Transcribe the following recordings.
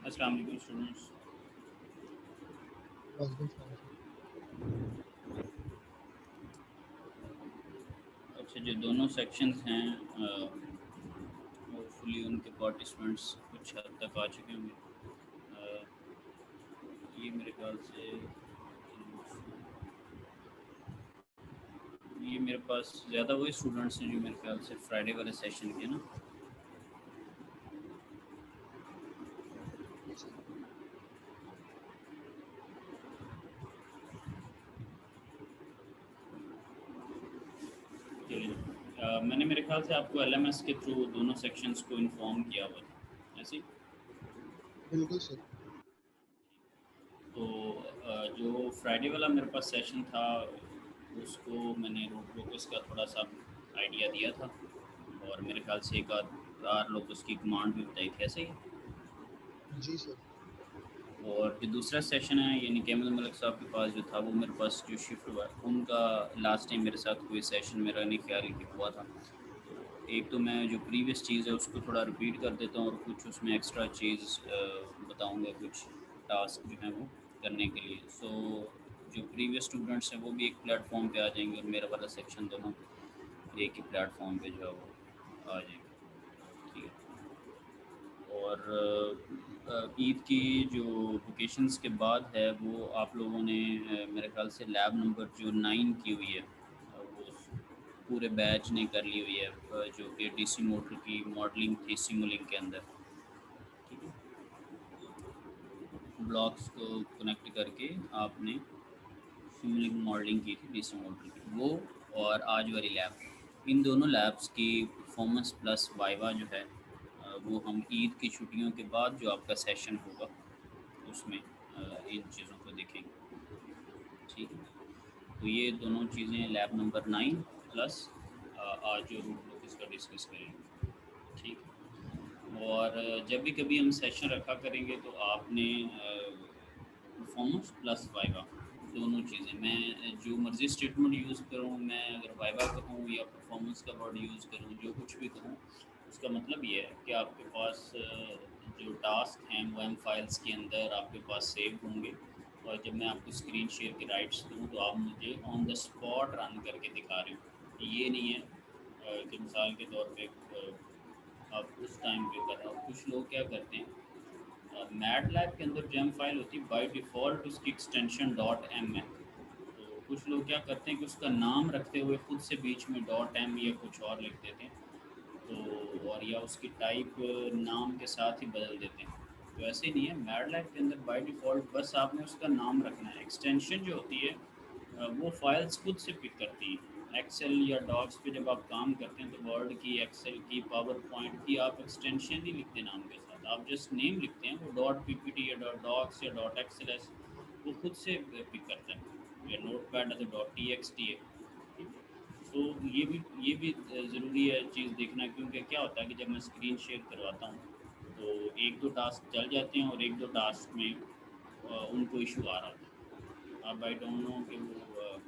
अस्सलाम वालेकुम स्टूडेंट्स। वालेकुम सलाम सर। अच्छा, जो दोनों सेक्शंस हैं होपफुली उनके पार्टिसिपेंट्स कुछ हद तक आ चुके होंगे। ये मेरे ख्याल से ये मेरे पास ज़्यादा वही स्टूडेंट्स हैं जो मेरे ख्याल से फ्राइडे वाले सेशन के ना। जी सर। चलिए, मैंने मेरे ख्याल से आपको एलएमएस के थ्रू दोनों सेक्शंस को इन्फॉर्म किया हुआ था ऐसे ही। बिल्कुल सर। तो जो फ्राइडे वाला मेरे पास सेशन था उसको मैंने रोड प्रोग्रेस का थोड़ा सा आइडिया दिया था और मेरे ख्याल से एक आध लोग उसकी कमांड भी बताई थी ऐसे ही। जी सर। और जो दूसरा सेशन है यानी कैमल मलिक साहब के पास जो था वो मेरे पास जो शिफ्ट हुआ है उनका लास्ट टाइम मेरे साथ कोई सेशन मेरा नहीं ख्याल कि हुआ था। तो एक तो मैं जो प्रीवियस चीज़ है उसको थोड़ा रिपीट कर देता हूँ और कुछ उसमें एक्स्ट्रा चीज़ बताऊँगा, कुछ टास्क जो हैं वो करने के लिए। सो जो प्रीवियस स्टूडेंट्स हैं वो भी एक प्लेटफॉर्म पे आ जाएंगे और मेरा वाला सेक्शन दोनों एक ही प्लेटफॉर्म पे जो है वो आ जाएंगे। ठीक है। और ईद की जो वेकेशंस के बाद है वो आप लोगों ने मेरे ख्याल से लैब नंबर जो 9 की हुई है वो पूरे बैच ने कर ली हुई है, जो कि डीसी मोटर की मॉडलिंग थी सिमुलिंक के अंदर। ठीक है। ब्लॉक्स को कनेक्ट करके आपने सिमुलिंक मॉडलिंग की थी डीसी मोटर की वो। और आज वाली लैब, इन दोनों लैब्स की परफॉर्मेंस प्लस वाइवा जो है वो हम ईद की छुट्टियों के बाद जो आपका सेशन होगा उसमें इन चीज़ों को देखेंगे। ठीक है। तो ये दोनों चीज़ें लैब नंबर 9 प्लस आज जो रूट लोग इसका डिस्कस करेंगे। ठीक है। और जब भी कभी हम सेशन रखा करेंगे तो आपने परफॉर्मेंस प्लस वाइवा दोनों चीज़ें, मैं जो मर्ज़ी स्टेटमेंट यूज़ करूँ, मैं अगर वाइवा कहूँ या परफॉर्मेंस का वर्ड यूज़ करूँ, जो कुछ भी कहूँ उसका मतलब ये है कि आपके पास जो टास्क हैं वो एम फाइल्स के अंदर आपके पास सेव होंगे। और जब मैं आपको स्क्रीन शेयर के राइट्स दूँ तो आप मुझे ऑन द स्पॉट रन करके दिखा रहे हो। ये नहीं है कि मिसाल के तौर पे आप उस टाइम पे कर रहे हो। कुछ लोग क्या करते हैं, मैट लैब के अंदर जेम फाइल होती है बाय डिफ़ॉल्ट, उसकी एक्सटेंशन डॉट एम है। तो कुछ लोग क्या करते हैं कि उसका नाम रखते हुए खुद से बीच में डॉट एम या कुछ और लिख देते हैं। तो और या उसकी टाइप नाम के साथ ही बदल देते हैं। तो ऐसे नहीं है, मैट लैब के अंदर बाय डिफ़ॉल्ट बस आपने उसका नाम रखना है। एक्सटेंशन जो होती है वो फाइल्स खुद से पिक करती हैं। एक्सेल या डॉक्स पे जब आप काम करते हैं तो वर्ड की, एक्सेल की, पावर पॉइंट की आप एक्सटेंशन नहीं लिखते नाम के साथ, आप जस्ट नेम लिखते हैं। वो डॉट पीपीटी या डॉट डॉक्स या डॉट एक्सएलएस वो खुद से पिक करता है। या नोट पैड है तो डॉट टी एक्स टी है। ठीक है। तो ये भी ज़रूरी है चीज़ देखना, क्योंकि क्या होता है कि जब मैं स्क्रीन शेयर करवाता हूँ तो एक दो टास्क चल जाते हैं और एक दो टास्क में उनको इशू आ रहा होता है। अब आई डोंट नो कि वो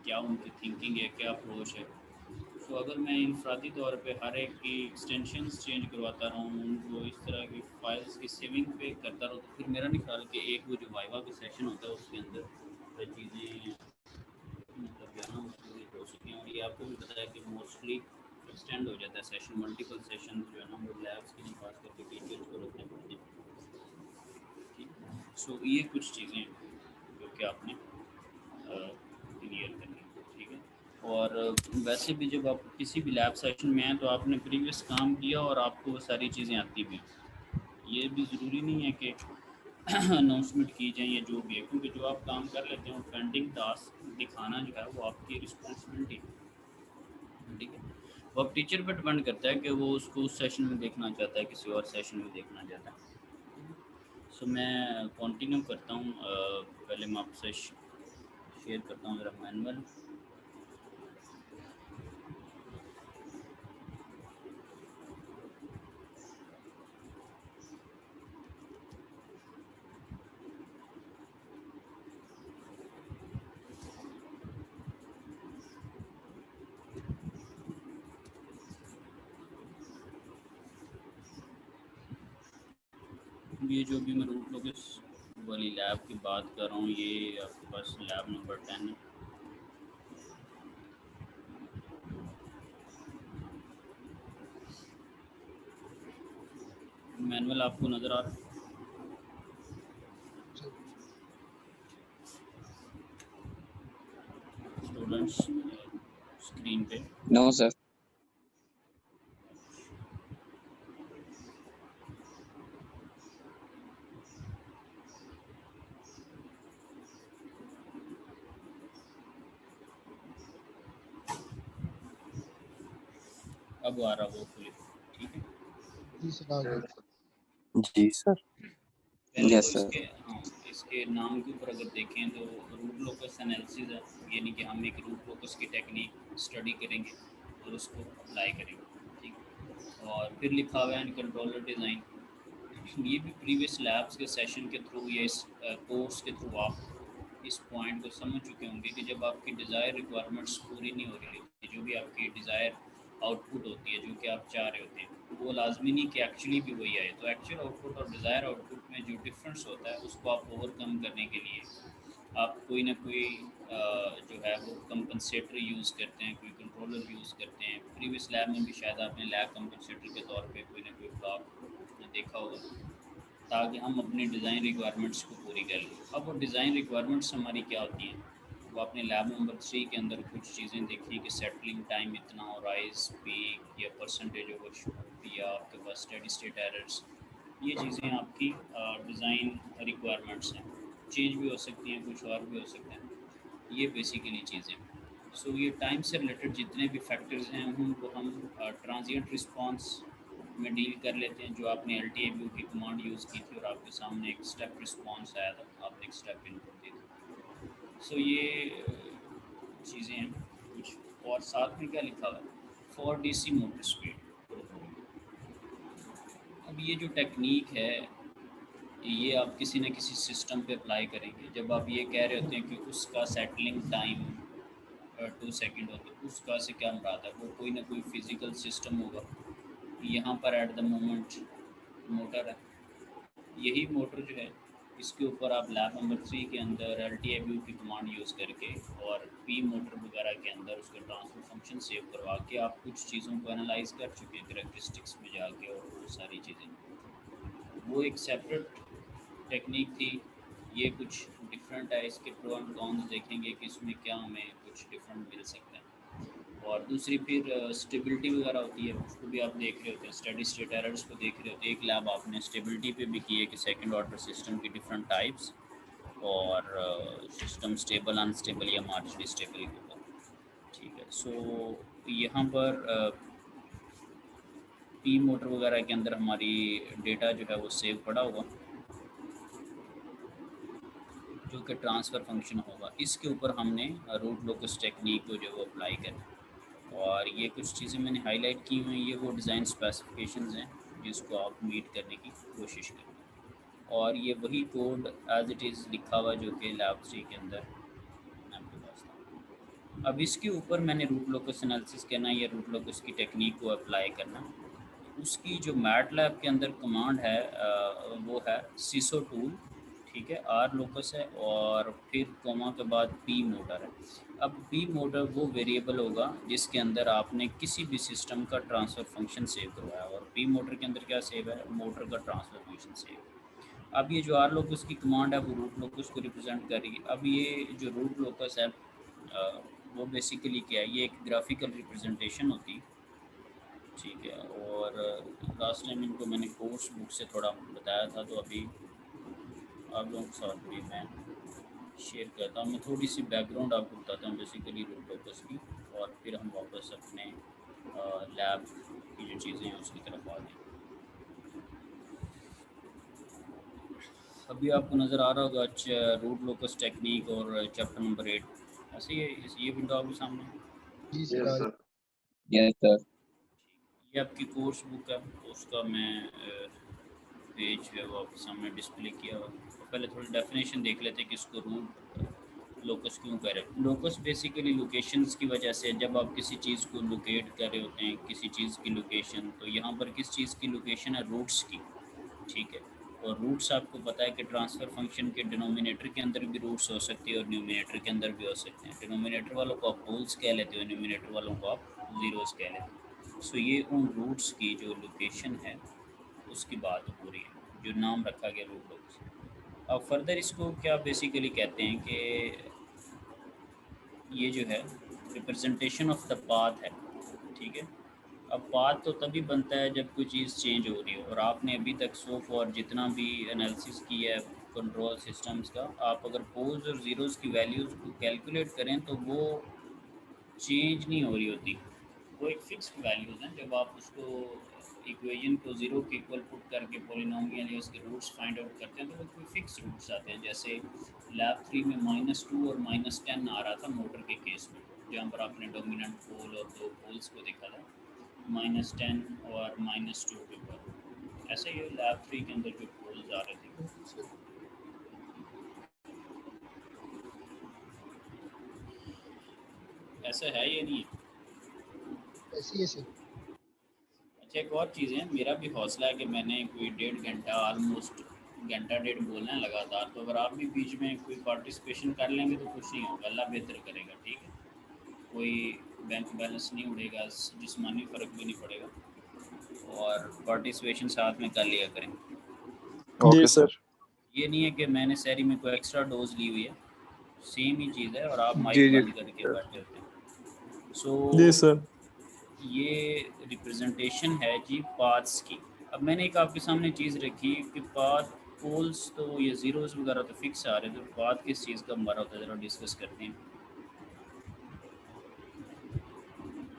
क्या उनकी थिंकिंग है, क्या अप्रोच है। तो अगर मैं इनफरादी तौर पे हर एक की एक्सटेंशंस चेंज करवाता रहूँ, उनको इस तरह की फ़ाइल्स की सेविंग पे करता रहूँ, तो फिर मेरा नहीं ख्याल कि एक वो जो वाइवा का सेशन होता है उसके अंदर चीज़ें मतलब जो है ना पूरी हो सकें। और ये आपको भी पता है कि मोस्टली एक्सटेंड हो जाता है सेशन, मल्टीपल सेशन जो है ना वो लैब्स के लिए खास करके टीचर्स को रखने पड़ते हैं। ठीक है। सो ये कुछ चीज़ें हैं जो कि आपने क्लियर करनी है। ठीक है। और वैसे भी जब आप किसी भी लैब सेशन में हैं तो आपने प्रीवियस काम किया और आपको वो सारी चीज़ें आती भी हैं। ये भी ज़रूरी नहीं है कि अनाउंसमेंट की जाए या जो भी है, क्योंकि जो आप काम कर लेते हैं पेंडिंग टास्क दिखाना जो है वो आपकी रिस्पॉन्सिबिलिटी है। ठीक है। वो अब टीचर पर डिपेंड करता है कि वो उसको उस सेशन में देखना चाहता है किसी और सेशन में देखना चाहता है। सो मैं कंटिन्यू करता हूँ। पहले मैं आपसे शेयर करता हूँ ज़रा मैनुअल। ये जो भी मैं रूट लोकस वाली लैब की बात कर रहा हूँ, ये आपके पास लैब नंबर 10 है। मैनुअल आपको नज़र आ रहा है सर। स्टूडेंट्स स्क्रीन पे? No, sir. अब आ रहा वो फुली, ठीक है। जी सर, आ गया। जी सर। पहले तो Yes, sir. इसके, हाँ, इसके नाम के ऊपर अगर देखें तो रूट लोकस एनालिसिस है, यानी कि हम एक रूट लोकस की टेक्निक स्टडी करेंगे और उसको अप्लाई करेंगे, ठीक। और फिर लिखा हुआ है कंट्रोलर डिज़ाइन। ये भी प्रीवियस लैब्स के सेशन के थ्रू या इस कोर्स के थ्रू आप इस पॉइंट को समझ चुके होंगे कि जब आपकी डिज़ायर रिक्वायरमेंट्स पूरी नहीं हो रही होती, जो भी आपकी डिज़ायर आउटपुट होती है, जो कि आप चाह रहे होते हैं, वो लाजमी नहीं कि एक्चुअली भी वही आए। तो एक्चुअल आउटपुट और डिज़ायर आउटपुट में जो डिफरेंस होता है, उसको आप ओवरकम करने के लिए आप कोई ना कोई जो है वो कंपनसेटर यूज़ करते हैं, कोई कंट्रोलर यूज़ करते हैं। प्रीवियस लैब में भी शायद आपने लैब कंपनसेटर के तौर पे कोई ना कोई ब्लॉक देखा होगा, ताकि हम अपनी डिज़ाइन रिक्वायरमेंट्स को पूरी कर लें। अब वो डिज़ाइन रिक्वायरमेंट्स हमारी क्या होती हैं, वो आपने लैब नंबर 3 के अंदर कुछ चीज़ें देखी कि सेटलिंग टाइम इतना हो, राइज पीक या परसेंटेज ओवर शूट या आपके पास स्टेडी स्टेट एरर्स। ये चीज़ें आपकी डिज़ाइन रिक्वायरमेंट्स हैं। चेंज भी हो सकती हैं, कुछ और भी हो सकते हैं। ये बेसिकली चीज़ें। सो ये टाइम से रिलेटेड जितने भी फैक्टर्स हैं उनको हम ट्रांजिएंट रिस्पांस में डील कर लेते हैं। जो आपने एल टी ए व्यू की कमांड यूज़ की थी और आपके सामने एक स्टेप रिस्पांस आया था, आपने एक स्टेप इनपुट दी थी। सो ये चीज़ें हैं कुछ। और साथ में क्या लिखा हुआ है, for D C motor speed. अब ये जो टेक्निक है, ये आप किसी न किसी सिस्टम पे अप्लाई करेंगे। जब आप ये कह रहे होते हैं कि उसका सेटलिंग टाइम 2 सेकंड होते हैं, उसका से क्या मुराद है, वो कोई ना कोई फिज़िकल सिस्टम होगा। यहाँ पर एट द मोमेंट मोटर है, यही मोटर जो है, इसके ऊपर आप लैब नंबर 3 के अंदर एल टी व्यू की कमांड यूज़ करके और पी मोटर वगैरह के अंदर उसका ट्रांसफर फंक्शन सेव करवा के आप कुछ चीज़ों को एनालाइज कर चुके हैं करेक्टरिस्टिक्स में जाके, और वो सारी चीज़ें, वो एक सेपरेट टेक्निक थी। ये कुछ डिफरेंट है, इसके प्रो एंड कॉन्स देखेंगे कि इसमें क्या हमें कुछ डिफरेंट मिल सकता है। और दूसरी फिर स्टेबिलिटी वगैरह होती है, उसको भी आप देख रहे होते हैं, स्टेडी स्टेट एरर्स को देख रहे होते हैं। एक लैब आपने स्टेबिलिटी पे भी की है कि सेकंड ऑर्डर सिस्टम की डिफरेंट टाइप्स, और सिस्टम स्टेबल, अनस्टेबल या मार्जिनली स्टेबल के ऊपर, ठीक है। सो यहाँ पर पी मोटर वगैरह के अंदर हमारी डेटा जो है वो सेव पड़ा हुआ, जो कि ट्रांसफ़र फंक्शन होगा। इसके ऊपर हमने रूट लोकस टेक्निक को जो वो अप्लाई करना है। और ये कुछ चीज़ें मैंने हाईलाइट की हुई हैं, ये वो डिज़ाइन स्पेसिफिकेशंस हैं जिसको आप मीट करने की कोशिश करें। और ये वही कोड एज इट इज़ लिखा हुआ जो कि लैब 3 के अंदर आपके पास था। अब इसके ऊपर मैंने रूट लोकस एनालिसिस करना या रूट लोकस की टेक्निक को अप्लाई करना। उसकी जो मैट लैब के अंदर कमांड है वो है सीसो टूल, ठीक है। आर लोकस है और फिर कोमा के बाद पी मोटर है। अब पी मोटर वो वेरिएबल होगा जिसके अंदर आपने किसी भी सिस्टम का ट्रांसफ़र फंक्शन सेव करवाया, और पी मोटर के अंदर क्या सेव है, मोटर का ट्रांसफ़र फंक्शन सेव है। अब ये जो आर लोकस की कमांड है वो रूट लोकस को रिप्रेजेंट करेगी। अब ये जो रूट लोकस है वो बेसिकली क्या है, ये एक ग्राफिकल रिप्रेजेंटेशन होती है, ठीक है। और लास्ट टाइम इनको मैंने कोर्स बुक से थोड़ा बताया था, तो अभी आप लोगों के साथ भी मैं शेयर करता हूँ। मैं थोड़ी सी बैकग्राउंड आपको बताता हूँ बेसिकली रूट लोकस की, और फिर हम वापस अपने लैब की जो चीज़ें हैं उसकी तरफ आ गए। अभी आपको नज़र आ रहा होगा रूट लोकस टेक्निक और चैप्टर नंबर 8, ऐसे ये विंडो आपके सामने है। जी सर, आ गया। Yes, sir. ये आपकी कोर्स बुक है, तो उसका मैं पेज है वो आपके सामने डिस्प्ले किया हुआ। तो पहले थोड़ी डेफिनेशन देख लेते हैं कि इसको रूट लोकस क्यों कह रहे हैं। लोकस बेसिकली लोकेशंस की वजह से, जब आप किसी चीज़ को लोकेट कर रहे होते हैं, किसी चीज़ की लोकेशन, तो यहाँ पर किस चीज़ की लोकेशन है, रूट्स की, ठीक है। और रूट्स आपको पता है कि ट्रांसफ़र फंक्शन के डिनोमिनेटर के अंदर भी रूट्स हो सकती है और न्यूमिनेटर के अंदर भी हो सकते हैं। डिनोमिनेटर वालों को आप पोल्स कह लेते हो, न्यूमिनेटर वालों को आप ज़ीरोज़ कह लेते हो। सो ये उन रूट्स की जो लोकेशन है उसकी बात हो रही है, जो नाम रखा गया रूट लॉग्स। अब फर्दर इसको क्या बेसिकली कहते हैं कि ये जो है रिप्रेजेंटेशन ऑफ द पाथ है, ठीक है। अब पाथ तो तभी बनता है जब कोई चीज़ चेंज हो रही हो, और आपने अभी तक सो फॉर जितना भी एनालिसिस किया है कंट्रोल सिस्टम्स का, आप अगर पोल्स और ज़ीरोज़ की वैल्यूज़ को कैलकुलेट करें तो वो चेंज नहीं हो रही होती, वो एक फिक्स्ड वैल्यूज़ हैं। जब आप उसको इक्वेशन को ज़ीरो के इक्वल पुट करके पोलिनोमियल या उसके रूट्स फाइंड आउट करते हैं तो वो कोई फिक्स रूट्स आते हैं। जैसे लैब 3 में -2 और -10 आ रहा था मोटर के केस में, जहाँ पर आपने डोमिनेंट पोल और दो पोल्स को देखा था, -10 और -2 के ऊपर। ऐसे ही लैब 3 के अंदर जो पोल्स आ रहे थे, ऐसा है या नहीं है? ऐसी ऐसे अच्छा, एक और चीज़ है, मेरा भी हौसला है कि मैंने कोई 1.5 घंटा ऑलमोस्ट घंटा डेढ़ बोलना है लगातार, तो अगर आप भी बीच में कोई पार्टिसिपेशन कर लेंगे तो कुछ नहीं होगा, अल्लाह बेहतर करेगा, ठीक है। कोई बैंक बैलेंस नहीं उड़ेगा, जिस्मानी फ़र्क भी नहीं पड़ेगा, और पार्टिसिपेशन साथ में कर लिया करें। Okay sir. ये नहीं है कि मैंने शहरी में कोई एक्स्ट्रा डोज ली हुई है, सेम ही चीज़ है और आप माइक जी जी बंद करके बैठे होते हैं। सो जी सर। ये रिप्रेजेंटेशन है जी पाथ्स की। अब मैंने एक आपके सामने चीज़ रखी कि पाथ पोल्स तो ये ज़ीरोज़ वगैरह तो फिक्स आ रहे थे, तो पाथ किस चीज़ का हमारा होता है ज़रा डिस्कस करते हैं।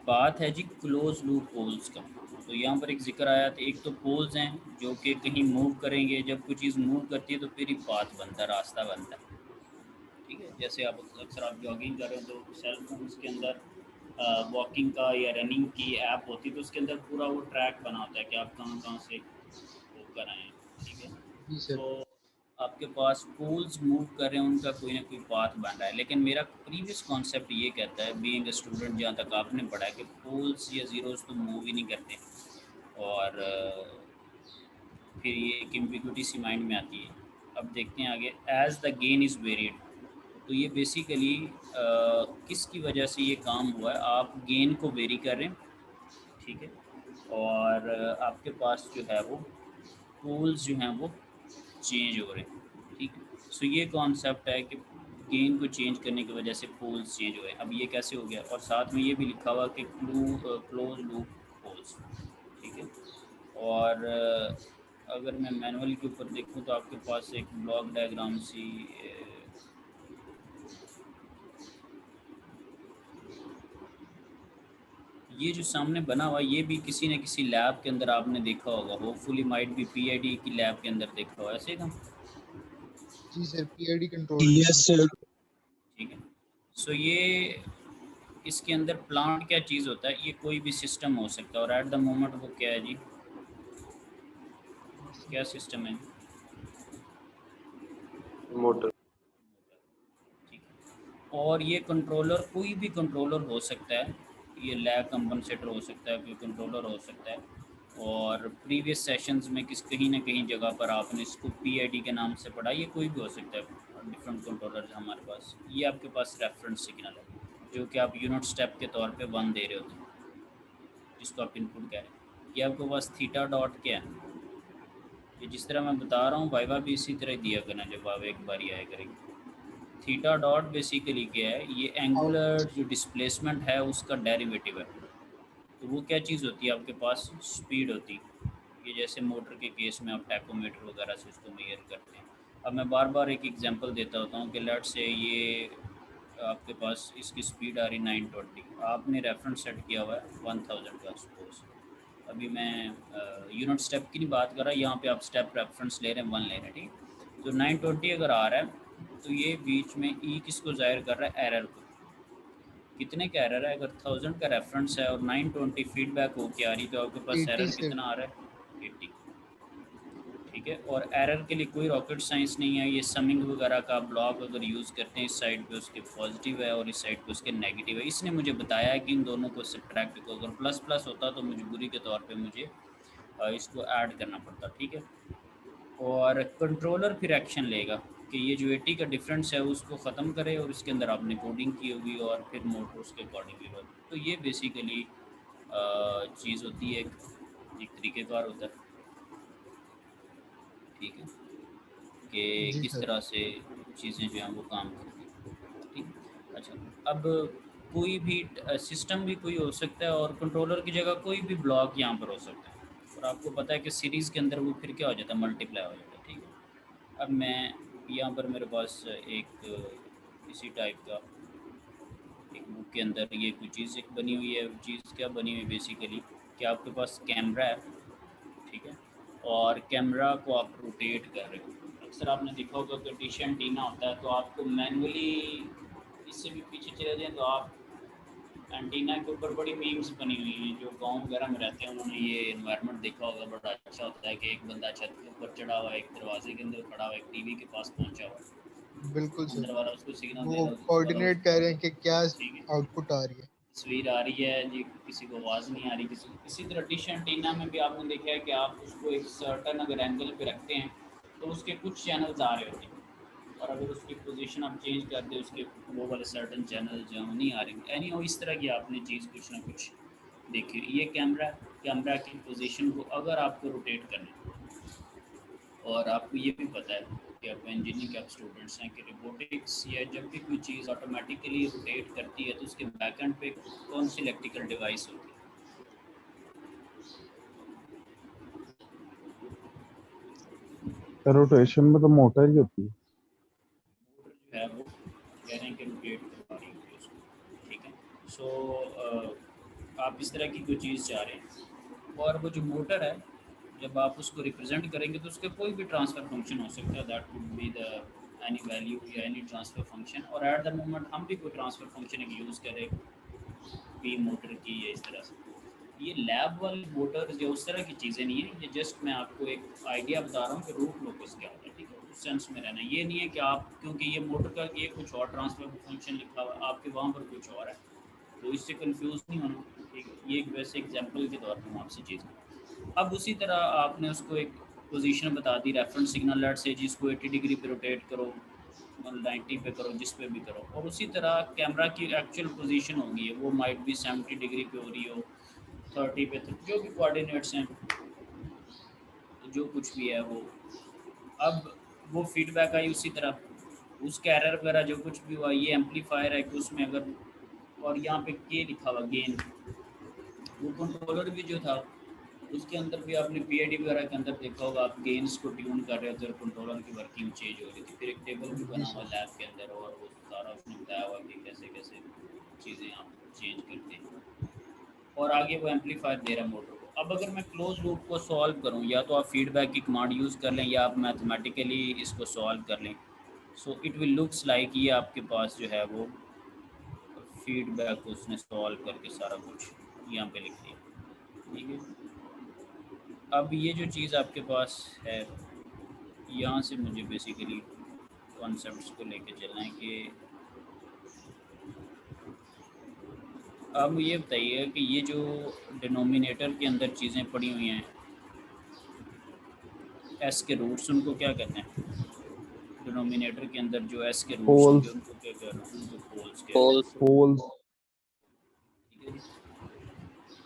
पाथ है जी क्लोज लूप पोल्स का। तो यहाँ पर एक जिक्र आया था, एक तो पोल्स हैं जो कि कहीं मूव करेंगे, जब कोई चीज़ मूव करती है तो फिर ही पाथ बनता है, रास्ता बनता है, ठीक है। जैसे आप अक्सर आप जॉगिंग कर रहे हो तो सेल फोन्स के अंदर वॉकिंग का या रनिंग की ऐप होती है, तो उसके अंदर पूरा वो ट्रैक बना होता है कि आप कहाँ कहाँ से होकर आए हैं, ठीक है। जी सर। तो आपके पास पोल्स मूव कर रहे हैं, उनका कोई ना कोई पाथ बन रहा है, लेकिन मेरा प्रीवियस कॉन्सेप्ट ये कहता है, बीइंग ए स्टूडेंट, जहाँ तक आपने पढ़ा है कि पोल्स या ज़ीरोज़ तो मूव ही नहीं करते, और फिर ये एक एम्बिग्युइटी सी माइंड में आती है। अब देखते हैं आगे, as the gain is varied. तो ये बेसिकली किसकी वजह से ये काम हुआ है, आप गेन को वेरी कर रहे हैं, ठीक है, और आपके पास जो है वो पोल्स जो हैं वो चेंज हो रहे हैं, ठीक है। सो ये कॉन्सेप्ट है कि गेन को चेंज करने की वजह से पोल्स चेंज हुए। अब ये कैसे हो गया, और साथ में ये भी लिखा हुआ कि क्लोज लूप पोल्स, ठीक है। और अगर मैं मैनुअल के ऊपर देखूं तो आपके पास एक ब्लॉक डायग्राम सी ये जो सामने बना हुआ, ये भी किसी न किसी लैब के अंदर आपने देखा होगा, होपफुली माइट भी पीआईडी की लैब के अंदर देखा होगा, ऐसे था। जी sir, PID control. Yes sir. ठीक है। सो ये इसके अंदर प्लांट क्या चीज़ होता है, ये कोई भी सिस्टम हो सकता है, और एट द मोमेंट वो क्या है जी, क्या सिस्टम है, मोटर। ठीक है। और ये कंट्रोलर कोई भी कंट्रोलर हो सकता है, ये लैग कंपनसेटर हो सकता है, कोई कंट्रोलर हो सकता है। और प्रीवियस सेशंस में कहीं ना कहीं जगह पर आपने इसको पीआईडी के नाम से पढ़ा, ये कोई भी हो सकता है, डिफरेंट कंट्रोलर हमारे पास। ये आपके पास रेफरेंस सिग्नल है जो कि आप यूनिट स्टेप के तौर पे 1 दे रहे होते हैं, जिसको आप इनपुट कह रहे हैं। ये आपके पास थीटा डॉट क्या है, ये जिस तरह मैं बता रहा हूँ वाइवा भी इसी तरह दिया करना जब आप एक बार आया करेंगे। थीटा डॉट बेसिकली क्या है, ये एंगुलर जो डिस्प्लेसमेंट है उसका डेरिवेटिव है। तो वो क्या चीज़ होती है, आपके पास स्पीड होती है। ये जैसे मोटर के केस में आप टैकोमीटर वगैरह से उसको मेजर करते हैं। अब मैं बार बार एक एग्जांपल देता होता हूँ कि लेट से ये आपके पास इसकी स्पीड आ रही 920, आपने रेफरेंस सेट किया हुआ है 1000 का सपोज। अभी मैं यूनिट स्टेप की नहीं बात कर रहा, यहाँ पे आप स्टेप रेफरेंस ले रहे हैं 1 ले रहे हैं, ठीक। तो 920 अगर आ रहा है तो ये बीच में ई किसको ज़ाहिर कर रहा है, एरर को। कितने का एरर है, अगर 1000 का रेफरेंस है और 920 फीडबैक हो के आ रही, तो आपके पास 80 एरर सर। कितना आ रहा है, 80, ठीक है। और एरर के लिए कोई रॉकेट साइंस नहीं है, ये समिंग वगैरह का ब्लॉक अगर यूज़ करते हैं, इस साइड पे उसके पॉजिटिव है और इस साइड पे उसके नेगेटिव है। इसने मुझे बताया है कि इन दोनों को सब्ट्रैक्ट को, अगर प्लस प्लस होता तो मजबूरी के तौर पे मुझे इसको ऐड करना पड़ता, ठीक है। और कंट्रोलर फिर एक्शन लेगा कि ये जो 80 का डिफरेंस है उसको ख़त्म करे और इसके अंदर आपने कोडिंग की होगी और फिर मोटर उसके अकॉर्डिंगली होगी। तो ये बेसिकली चीज़ होती है, एक तरीक़ेकार होता है, ठीक है, कि जी किस सर। तरह से चीज़ें जो हैं वो काम करती हैं, ठीक। अच्छा, अब कोई भी सिस्टम भी कोई हो सकता है और कंट्रोलर की जगह कोई भी ब्लॉक यहाँ पर हो सकता है, और आपको पता है कि सीरीज़ के अंदर वो फिर क्या हो जाता है, मल्टीप्लाई हो जाता है, ठीक है। अब मैं यहाँ पर मेरे पास एक इसी टाइप का एक बुक के अंदर ये कोई चीज़ एक बनी हुई है। चीज़ क्या बनी हुई है बेसिकली, कि आपके पास कैमरा है, ठीक है, और कैमरा को आप रोटेट कर रहे हो। अक्सर आपने देखा होगा कि डिश एंटीना होता है, तो आपको मैनुअली इससे भी पीछे चले जाएँ तो आप एंटीना के ऊपर बड़ी मीम्स बनी हुई हैं। जो गाँव वगैरह में रहते हैं उन्होंने ये एनवायरनमेंट देखा होगा, बड़ा अच्छा होता है कि एक बंदा छत के ऊपर चढ़ा हुआ है, एक दरवाजे के अंदर खड़ा हुआ है, एक टीवी के पास पहुंचा हुआ है, बिल्कुल सर। अंदर वाला उसको सिग्नल दे वो रहा है, दूसरा वाला कोऑर्डिनेट कर उसको, रहे हैं कि क्या ठीक है, आउटपुट आ रही है। तस्वीर आ रही है जी, किसी को आवाज़ नहीं आ रही किसी को। इसी तरह डिश एंटीना में भी आपने देखा है कि आप उसको एक सर्टन अगर एंगल पे रखते हैं तो उसके कुछ चैनल्स आ रहे होते हैं, और अगर उसकी पोजीशन आप चेंज कर दें उसके वो वाले सर्टन चैनल जो नहीं आ रहे, एनी हो इस तरह की आपने चीज़ कुछ ना कुछ देखी। ये कैमरा की पोजीशन को अगर आपको रोटेट करना है, और आपको ये भी पता है कि आप इंजीनियरिंग के आप स्टूडेंट्स हैं कि रोबोटिक्स या जब भी कोई चीज़ ऑटोमेटिकली रोटेट करती है तो उसके बैकएंड पे कौन सी इलेक्ट्रिकल डिवाइस होती रोटेशन में तो मोटर ही होती है। है वो कह रहे हैं कि रोटेट करवा रही होती है उसको, ठीक है। सो आप इस तरह की कोई चीज़ चाह रहे हैं, और वो जो मोटर है जब आप उसको रिप्रेजेंट करेंगे तो उसके कोई भी ट्रांसफ़र फंक्शन हो सकता है, that would be the any value या एनी ट्रांसफ़र फंक्शन, और एट द मोमेंट हम भी कोई ट्रांसफ़र फंक्शन एक यूज़ करें पी मोटर की या इस तरह से। ये लैब वाली मोटर्स या उस तरह की चीज़ें नहीं है, ये जस्ट मैं आपको एक आइडिया बता रहा हूँ कि रूट लोकस क्या होता है, ठीक है, उस सेंस में रहना। ये नहीं है कि आप, क्योंकि ये मोटर का ये कुछ और ट्रांसफ़र फंक्शन लिखा हुआ है आपके वहाँ पर कुछ और है, तो इससे कंफ्यूज नहीं होना, ठीक है। ये एक वैसे एग्जांपल के तौर पर मैं आपसे चीज़, अब उसी तरह आपने उसको एक पोजीशन बता दी, रेफरेंस सिग्नल लेट से जिसको 80 डिग्री पे रोटेट करो, 90 पे करो, जिस पे भी करो, और उसी तरह कैमरा की एक्चुअल पोजीशन होगी वो माइट भी 70 डिग्री पे हो रही हो, 30 पे, तो जो भी कोऑर्डिनेट्स हैं, जो कुछ भी है वो, अब वो फीडबैक आई उसी तरह उसका एरर वगैरह जो कुछ भी हुआ, ये एम्पलीफायर है कि उसमें अगर, और यहाँ पे के लिखा हुआ गेन, वो कंट्रोलर भी जो था उसके अंदर भी आपने पीआईडी वगैरह के अंदर देखा होगा, आप गेन्स को ट्यून कर रहे होते और कंट्रोलर की वर्किंग चेंज हो रही थी। फिर एक टेबल भी जी बना हुआ सर। लैब के अंदर और वो सारा उसने बताया हुआ कि कैसे कैसे चीज़ें आप चेंज करते हैं, और आगे वो एम्पलीफायर दे रहा है मोटर को। अब अगर मैं क्लोज लूप को सॉल्व करूँ, या तो आप फीडबैक की कमांड यूज़ कर लें या आप मैथमेटिकली इसको सॉल्व कर लें, so it will looks like ये आपके पास जो है वो फीडबैक उसने सॉल्व करके सारा कुछ यहाँ पे लिख दिया, ठीक है। अब ये जो चीज़ आपके पास है, यहाँ से मुझे बेसिकली कॉन्सेप्ट्स को लेके चलना है कि अब मुझे ये बताइए कि ये जो डिनोमिनेटर के अंदर चीज़ें पड़ी हुई हैं, एस के रूट्स, उनको क्या कहते हैं? डिनोमिनेटर के अंदर जो एस के रूट्स होंगे पोल्स। उनको क्या कहते हैं? उनको पोल्स कहते हैं, पोल्स। पोल्स। ठीक है जी।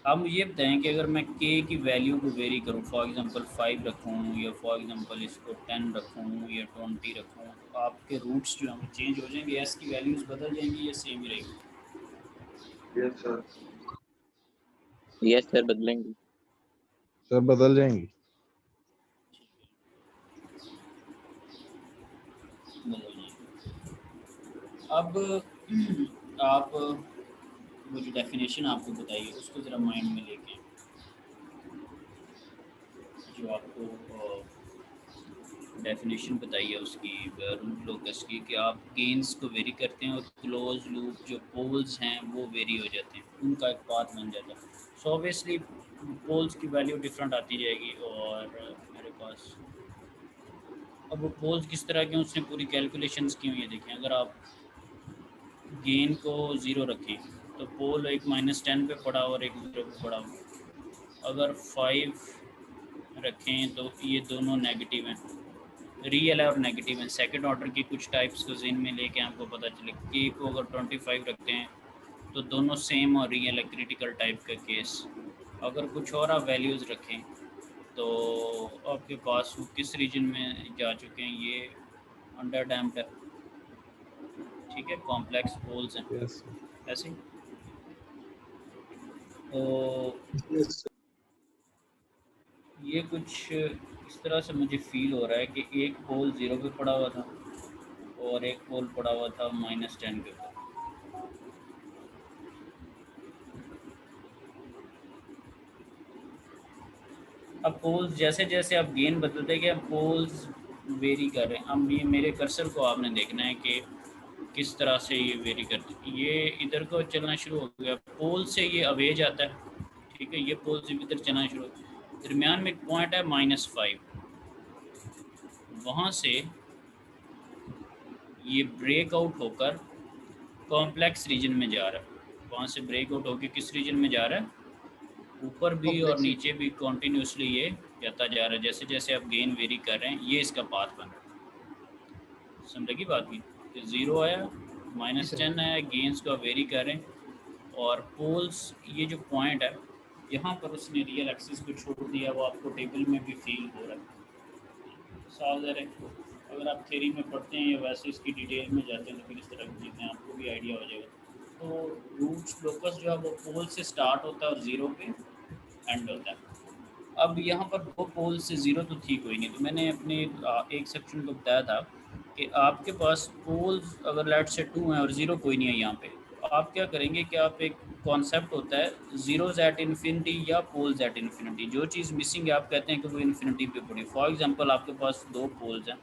आप मुझे ये बताएं कि अगर मैं के की वैल्यू को वेरी करूँ, फॉर एग्जांपल 5 रखूँ या फॉर एग्जांपल इसको 10 रखूँ या 20 रखूँ, तो आपके रूट्स जो हैं वो चेंज हो जाएंगे, एस की वैल्यूज़ बदल जाएंगी या सेम ही रहेगी? Yes sir. यस सर, बदलेंगे। सर बदल जाएंगी। बदल जाएंगी। अब आप वो जो डेफिनेशन आपको बताइए उसको ज़रा माइंड में लेके, जो आपको डेफिनेशन बताइए उसकी रूट लोकस की, कि आप गेन्स को वेरी करते हैं और क्लोज लूप जो पोल्स हैं वो वेरी हो जाते हैं, उनका एक पाथ बन जाता है। सो ऑब्वियसली पोल्स की वैल्यू डिफरेंट आती जाएगी, और मेरे पास अब वो पोल्स किस तरह के हैं उसने पूरी कैलकुलेशंस की हुई है। देखें, अगर आप गेन को ज़ीरो रखें तो पोल एक -10 पे पड़ा और एक 0 पे पड़ा, अगर 5 रखें तो ये दोनों नेगेटिव हैं, रियल है और नेगेटिव है। सेकंड ऑर्डर की कुछ टाइप्स को जिन में लेके आपको पता चले के को अगर 25 रखते हैं तो दोनों सेम और रियल है, क्रिटिकल टाइप का केस। अगर कुछ और आप वैल्यूज़ रखें तो आपके पास वो किस रीजन में जा चुके हैं, ये अंडर डैम्प्ड है, ठीक है, कॉम्प्लेक्स पोल्स हैं यस ऐसे। तो यस ये कुछ इस तरह से मुझे फील हो रहा है कि एक पोल 0 पे पड़ा हुआ था और एक पोल पड़ा हुआ था -10 के ऊपर। अब पोल्स जैसे जैसे आप गेन बदलते गए पोल्स वेरी कर रहे हैं। अब ये मेरे कर्सर को आपने देखना है कि किस तरह से ये वेरी करते हैं। ये इधर को चलना शुरू हो गया, पोल से ये अवे जाता है, ठीक है, ये पोल से इधर चलना शुरू हो गया। दरमियान में एक पॉइंट है -5, वहाँ से ये ब्रेक आउट होकर कॉम्प्लेक्स रीजन में जा रहा है। वहाँ से ब्रेक आउट होकर किस रीजन में जा रहा है, ऊपर भी और कॉम्प्लेक्स नीचे भी कॉन्टीन्यूसली ये जाता जा रहा है। जैसे जैसे आप गेन वेरी कर रहे हैं ये इसका पाथ बन रहा है। समझ लगी बात की कि 0 आया, जी सर। -10 आया, गेंस का वेरी कर रहे हैं। और पोल्स ये जो पॉइंट है यहाँ पर उसने रियल एक्सिस को छोड़ दिया, वो आपको टेबल में भी फील हो रहा है। साफ है, अगर आप थ्योरी में पढ़ते हैं या वैसे इसकी डिटेल में जाते हैं तो फिर इस तरह की चीज़ें आपको भी आइडिया हो जाएगा। तो रूट्स लोकस जो है वो पोल से स्टार्ट होता है और 0 पे एंड होता है। अब यहाँ पर दो पोल से 0 तो ठीक हुई नहीं, तो मैंने अपने एक सेक्शन को बताया था कि आपके पास पोल्स अगर लेट से 2 हैं और 0 कोई नहीं है यहाँ पे, तो आप क्या करेंगे कि आप एक कॉन्सेप्ट होता है जीरोज एट इन्फिनिटी या पोल्स एट इन्फिनिटी, जो चीज़ मिसिंग है आप कहते हैं कि वो इन्फिनिटी पे पड़ी। फॉर एग्जांपल आपके पास दो पोल्स हैं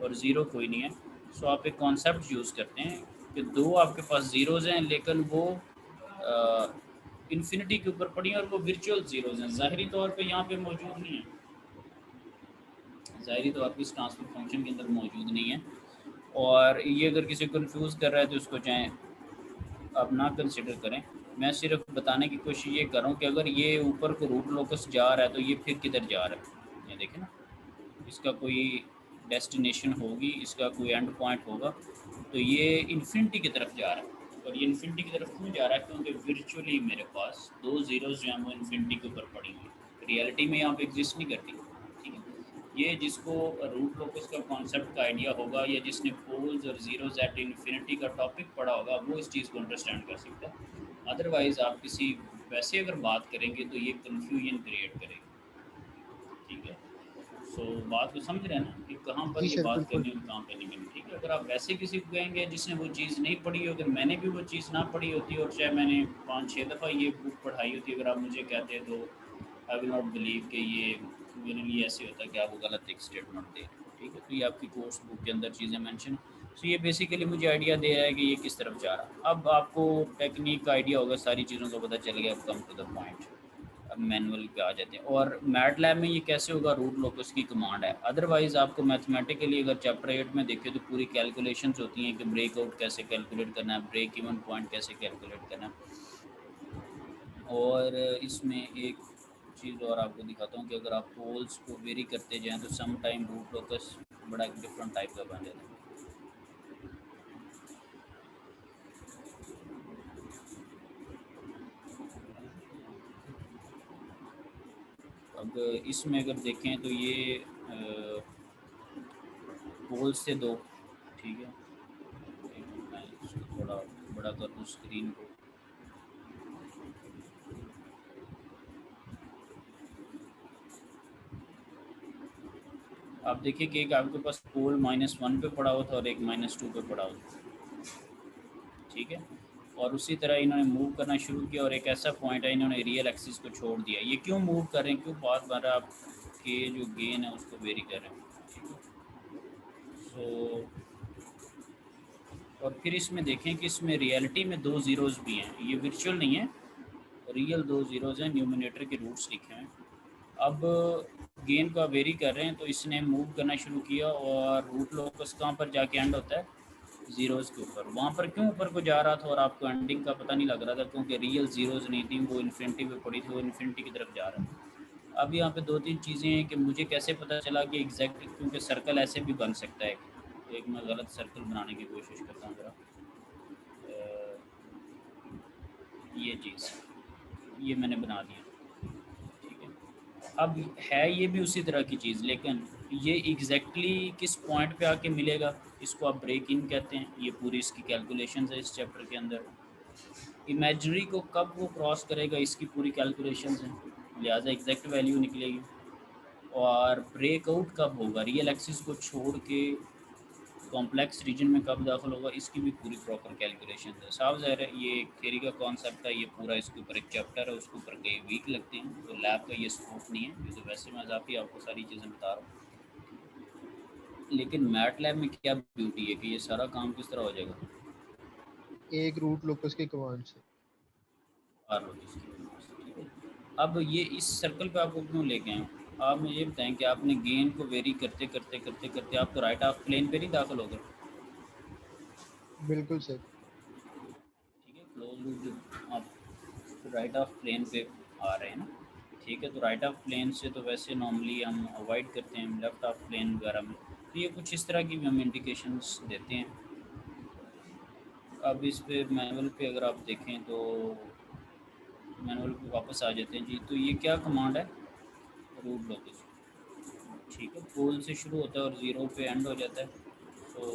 और 0 कोई नहीं है, सो आप एक कॉन्सेप्ट यूज़ करते हैं कि दो आपके पास ज़ीरोज़ हैं लेकिन वो इन्फिनिटी के ऊपर पड़ी हैं और वो वर्चुअल ज़ीरोज़ हैं, ज़ाहरी तौर पे यहाँ पे मौजूद नहीं है, ज़ाहरी तौर पे इस ट्रांसफर फंक्शन के अंदर मौजूद नहीं है। और ये अगर किसी को कन्फ्यूज़ कर रहा है तो उसको चाहे आप ना कंसिडर करें। मैं सिर्फ बताने की कोशिश ये कर रहा हूँ कि अगर ये ऊपर को रूट लोकस जा रहा है तो ये फिर किधर जा रहा है, ये देखें ना, इसका कोई डेस्टिनेशन होगी, इसका कोई एंड पॉइंट होगा, तो ये इन्फिनिटी की तरफ जा रहा है। और ये इन्फिनिटी की तरफ क्यों जा रहा है, क्योंकि वर्चुअली मेरे पास दो ज़ीरोज़ जो हैं वो इन्फिनिटी के ऊपर पड़ी हुई, रियलिटी में यहाँ पे एग्जिस्ट नहीं करती, ठीक है। ये जिसको रूट लोकस का कॉन्सेप्ट का आइडिया होगा या जिसने पोल्स और ज़ीरोज़ एट इन्फिनिटी का टॉपिक पढ़ा होगा वो इस चीज़ को अंडरस्टैंड कर सकता है। अदरवाइज़ आप किसी वैसे अगर बात करेंगे तो ये कन्फ्यूजन क्रिएट करेगी, ठीक है। सो बात को समझ रहे हैं ना कि कहाँ पर जी ये सर बात बिल्कुल। करनी है कहाँ पे नहीं करनी, ठीक है। अगर आप वैसे किसी को कहेंगे जिसने वो चीज़ नहीं पढ़ी हो, अगर मैंने भी वो चीज़ ना पढ़ी होती और चाहे मैंने 5-6 दफ़ा ये बुक पढ़ाई होती, अगर आप मुझे कहते तो आई विल नॉट बिलीव कि ये मेरे लिए ऐसे होता कि आप वो गलत एक स्टेटमेंट दे रहे हैं, ठीक है। तो ये आपकी कोर्स बुक के अंदर चीज़ें मैंशन, तो ये बेसिकली मुझे आइडिया दे रहा है कि ये किस तरफ जा रहा है। अब आपको टेक्निक का आइडिया होगा, सारी चीज़ों का पता चल गया, अब कम टू द पॉइंट। अब मैनुअल पे आ जाते हैं। और मैट लैब में ये कैसे होगा, रूट लोकस की कमांड है। अदरवाइज़ आपको मैथमेटिकली अगर चैप्टर 8 में देखें तो पूरी कैलकुलेशंस होती हैं कि ब्रेक आउट कैसे कैलकुलेट करना है, ब्रेक इवन पॉइंट कैसे कैलकुलेट करना है। और इसमें एक चीज़ और आपको दिखाता हूँ कि अगर आप पोल्स को वेरी करते जाएँ तो सम टाइम रूट लोकस बड़ा डिफरेंट टाइप का बन जाता है। अब इसमें अगर देखें तो ये पोल्स से दो, ठीक है। मैं इसको थोड़ा बड़ा कर दूँ स्क्रीन को। आप देखिए कि एक आपके पास पोल -1 पे पड़ा हुआ था और एक -2 पे पड़ा हुआ था, ठीक है। और उसी तरह इन्होंने मूव करना शुरू किया और एक ऐसा पॉइंट है इन्होंने रियल एक्सिस को छोड़ दिया। ये क्यों मूव कर रहे हैं, क्यों बार बार आपके जो गेन है उसको वेरी कर रहे हैं, ठीक है। सो और फिर इसमें देखें कि इसमें रियलिटी में दो ज़ीरोज़ भी हैं, ये वर्चुअल नहीं है, रियल दो ज़ीरोज़ हैं, न्यूमिनेटर के रूट्स लिखे हैं। अब गेन का वेरी कर रहे हैं तो इसने मूव करना शुरू किया और रूट लोकस कहाँ पर जाके एंड होता है, ज़ीरोज़ के ऊपर। वहाँ पर क्यों ऊपर को जा रहा था और आपको एंडिंग का पता नहीं लग रहा था, क्योंकि रियल ज़ीरोज़ नहीं थी, वो इन्फिनिटी पे पड़ी थी, वो इन्फिनिटी की तरफ जा रहा था। अब यहाँ पे दो तीन चीज़ें हैं कि मुझे कैसे पता चला कि एग्जैक्ट, क्योंकि सर्कल ऐसे भी बन सकता है। एक मैं गलत सर्कल बनाने की कोशिश करता हूँ ज़रा। ये चीज़, ये मैंने बना दिया, ठीक है। अब है ये भी उसी तरह की चीज़, लेकिन ये एग्जैक्टली किस पॉइंट पे आके मिलेगा, इसको आप ब्रेक इन कहते हैं। ये पूरी इसकी कैलकुलेशंस है इस चैप्टर के अंदर। इमेजिनरी को कब वो क्रॉस करेगा, इसकी पूरी कैलकुलेशंस हैं, लिहाजा एग्जैक्ट वैल्यू निकलेगी। और ब्रेकआउट कब होगा, रियल एक्सिस को छोड़ के कॉम्प्लेक्स रीजन में कब दाखिल होगा, इसकी भी पूरी प्रॉपर कैलकुलेशन है। साफ ज़ाहिर है ये एक थ्योरी का कॉन्सेप्ट है, ये पूरा इसके ऊपर एक चैप्टर है, उसके ऊपर कई वीक लगते हैं, तो लैब का ये स्कोप नहीं है। ये तो वैसे मैं मजाकी आपको सारी चीज़ें बता रहा हूँ, लेकिन मैट लैब में क्या ब्यूटी है कि ये सारा काम किस तरह हो जाएगा। एक रूट लोकस के कमांड से। आर हो जिसकी, ठीक है। अब ये इस सर्कल पे आपको क्यों लेके आए, आप मुझे ये बताएं कि आपने गेन को वेरी करते करते करते करते आप तो राइट ऑफ प्लेन पे नहीं दाखिल हो गए, बिल्कुल सर। ठीक है। क्लोज लूप जो आप राइट ऑफ प्लेन पे आ रहे हैं ना, ठीक है। तो राइट ऑफ प्लेन से तो वैसे नॉर्मली हम अवॉइड करते हैं लेफ़्ट ऑफ प्लेन वगैरह में, तो ये कुछ इस तरह की भी हम इंडिकेशंस देते हैं। अब इस पे मैनुअल पे अगर आप देखें तो मैनुअल पे वापस आ जाते हैं जी। तो ये क्या कमांड है, रूट लोकेशन, ठीक है। पोल से शुरू होता है और ज़ीरो पे एंड हो जाता है। तो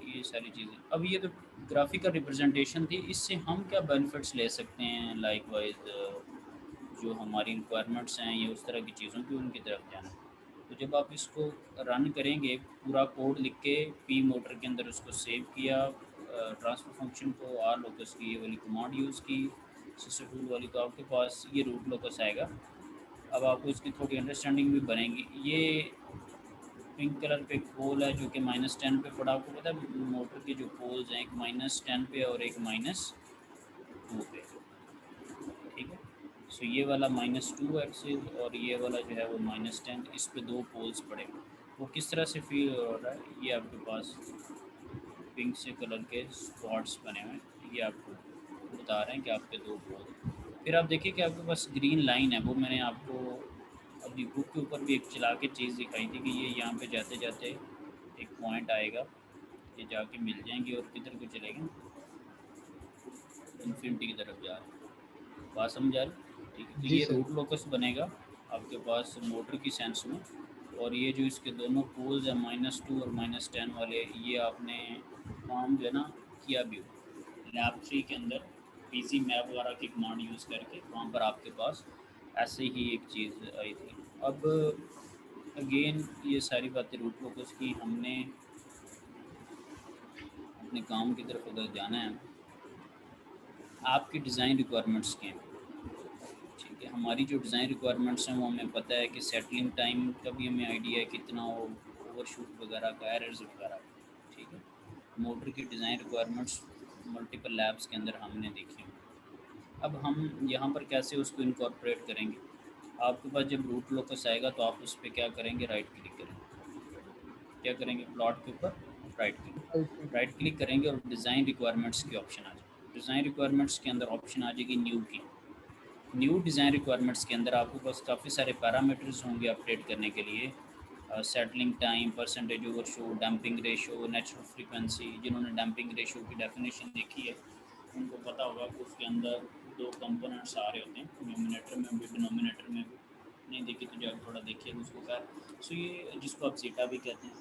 ये सारी चीज़ें, अब ये तो ग्राफिकल रिप्रेजेंटेशन थी, इससे हम क्या बेनिफिट्स ले सकते हैं, लाइक वाइज जो हमारी रिक्वायरमेंट्स हैं ये उस तरह की चीज़ों की, उनकी तरफ जाना। तो जब आप इसको रन करेंगे, पूरा कोड लिख के पी मोटर के अंदर उसको सेव किया, ट्रांसफर फंक्शन को आर लोकस की ये वाली कमांड यूज़ की, सिस्टर टूल वाली, तो आपके पास ये रूट लोकस आएगा। अब आपको इसकी थोड़ी अंडरस्टैंडिंग भी बनेगी। ये पिंक कलर पे एक पोल है जो कि -10 पे पड़ा, आपको पता है मोटर के जो पोल्स हैं, एक -10 पे और एक -2 पे, ठीक है। सो ये वाला -2 एक्सिस और ये वाला जो है वो -10, इस पे दो पोल्स पड़े हुए। वो किस तरह से फील हो रहा है, ये आपके पास पिंक से कलर के स्पॉट्स बने हुए हैं, ये आपको बता रहे हैं कि आपके दो पोल। फिर आप देखिए कि आपके पास ग्रीन लाइन है, वो मैंने आपको अभी बुक के ऊपर भी एक चला के चीज़ दिखाई थी कि ये यहाँ पे जाते जाते एक पॉइंट आएगा, ये जाके मिल जाएंगे और किधर को चलेंगे, इन्फिनिटी की तरफ जा रहे हैं। बात समझ आ रही, ठीक है। तो जी ये सर। रूट लोकस बनेगा आपके पास मोटर की सेंस में। और ये जो इसके दोनों पोल्स हैं -2 और -10 वाले, ये आपने काम जो है ना किया भी हो लैब 3 के अंदर, पीसी मैप वगैरह की कमांड यूज़ करके, वहाँ पर आपके पास ऐसे ही एक चीज़ आई थी। अब अगेन ये सारी बातें रूट लोकस की, हमने अपने काम की तरफ अगर जाना है, आपकी डिज़ाइन रिक्वायरमेंट्स क्या हैं, ठीक है। हमारी जो डिज़ाइन रिक्वायरमेंट्स हैं वो हमें पता है कि सेटलिंग टाइम का भी हमें आइडिया है कितना हो, ओवरशूट वगैरह का, एरर्स वगैरह का, ठीक है। मोटर की डिज़ाइन रिक्वायरमेंट्स मल्टीपल लैब्स के अंदर हमने देखी हैं। अब हम यहाँ पर कैसे उसको इनकॉर्पोरेट करेंगे, आपके पास जब रूट लोकस आएगा तो आप उस पर क्या करेंगे, राइट क्लिक करेंगे, क्या करेंगे, प्लॉट के ऊपर राइट क्लिक करेंगे और डिज़ाइन रिक्वायरमेंट्स की ऑप्शन आ जाएगी। डिज़ाइन रिक्वायरमेंट्स के अंदर ऑप्शन आ जाएगी न्यू की। न्यू डिज़ाइन रिक्वायरमेंट्स के अंदर आपके पास काफ़ी सारे पैरामीटर्स होंगे अपडेट करने के लिए, settling time, percentage over show, dumping ratio, natural frequency. जिन्होंने डंपिंग रेशो की डेफिनेशन देखी है उनको पता होगा कि उसके अंदर दो कंपोनेंट्स आ रहे होते हैं, न्यूमिनेटर में भी डिनोमिनेटर में भी। नहीं देखी तो जब थोड़ा देखिए उसको खैर। सो ये जिसको आप जीटा भी कहते हैं,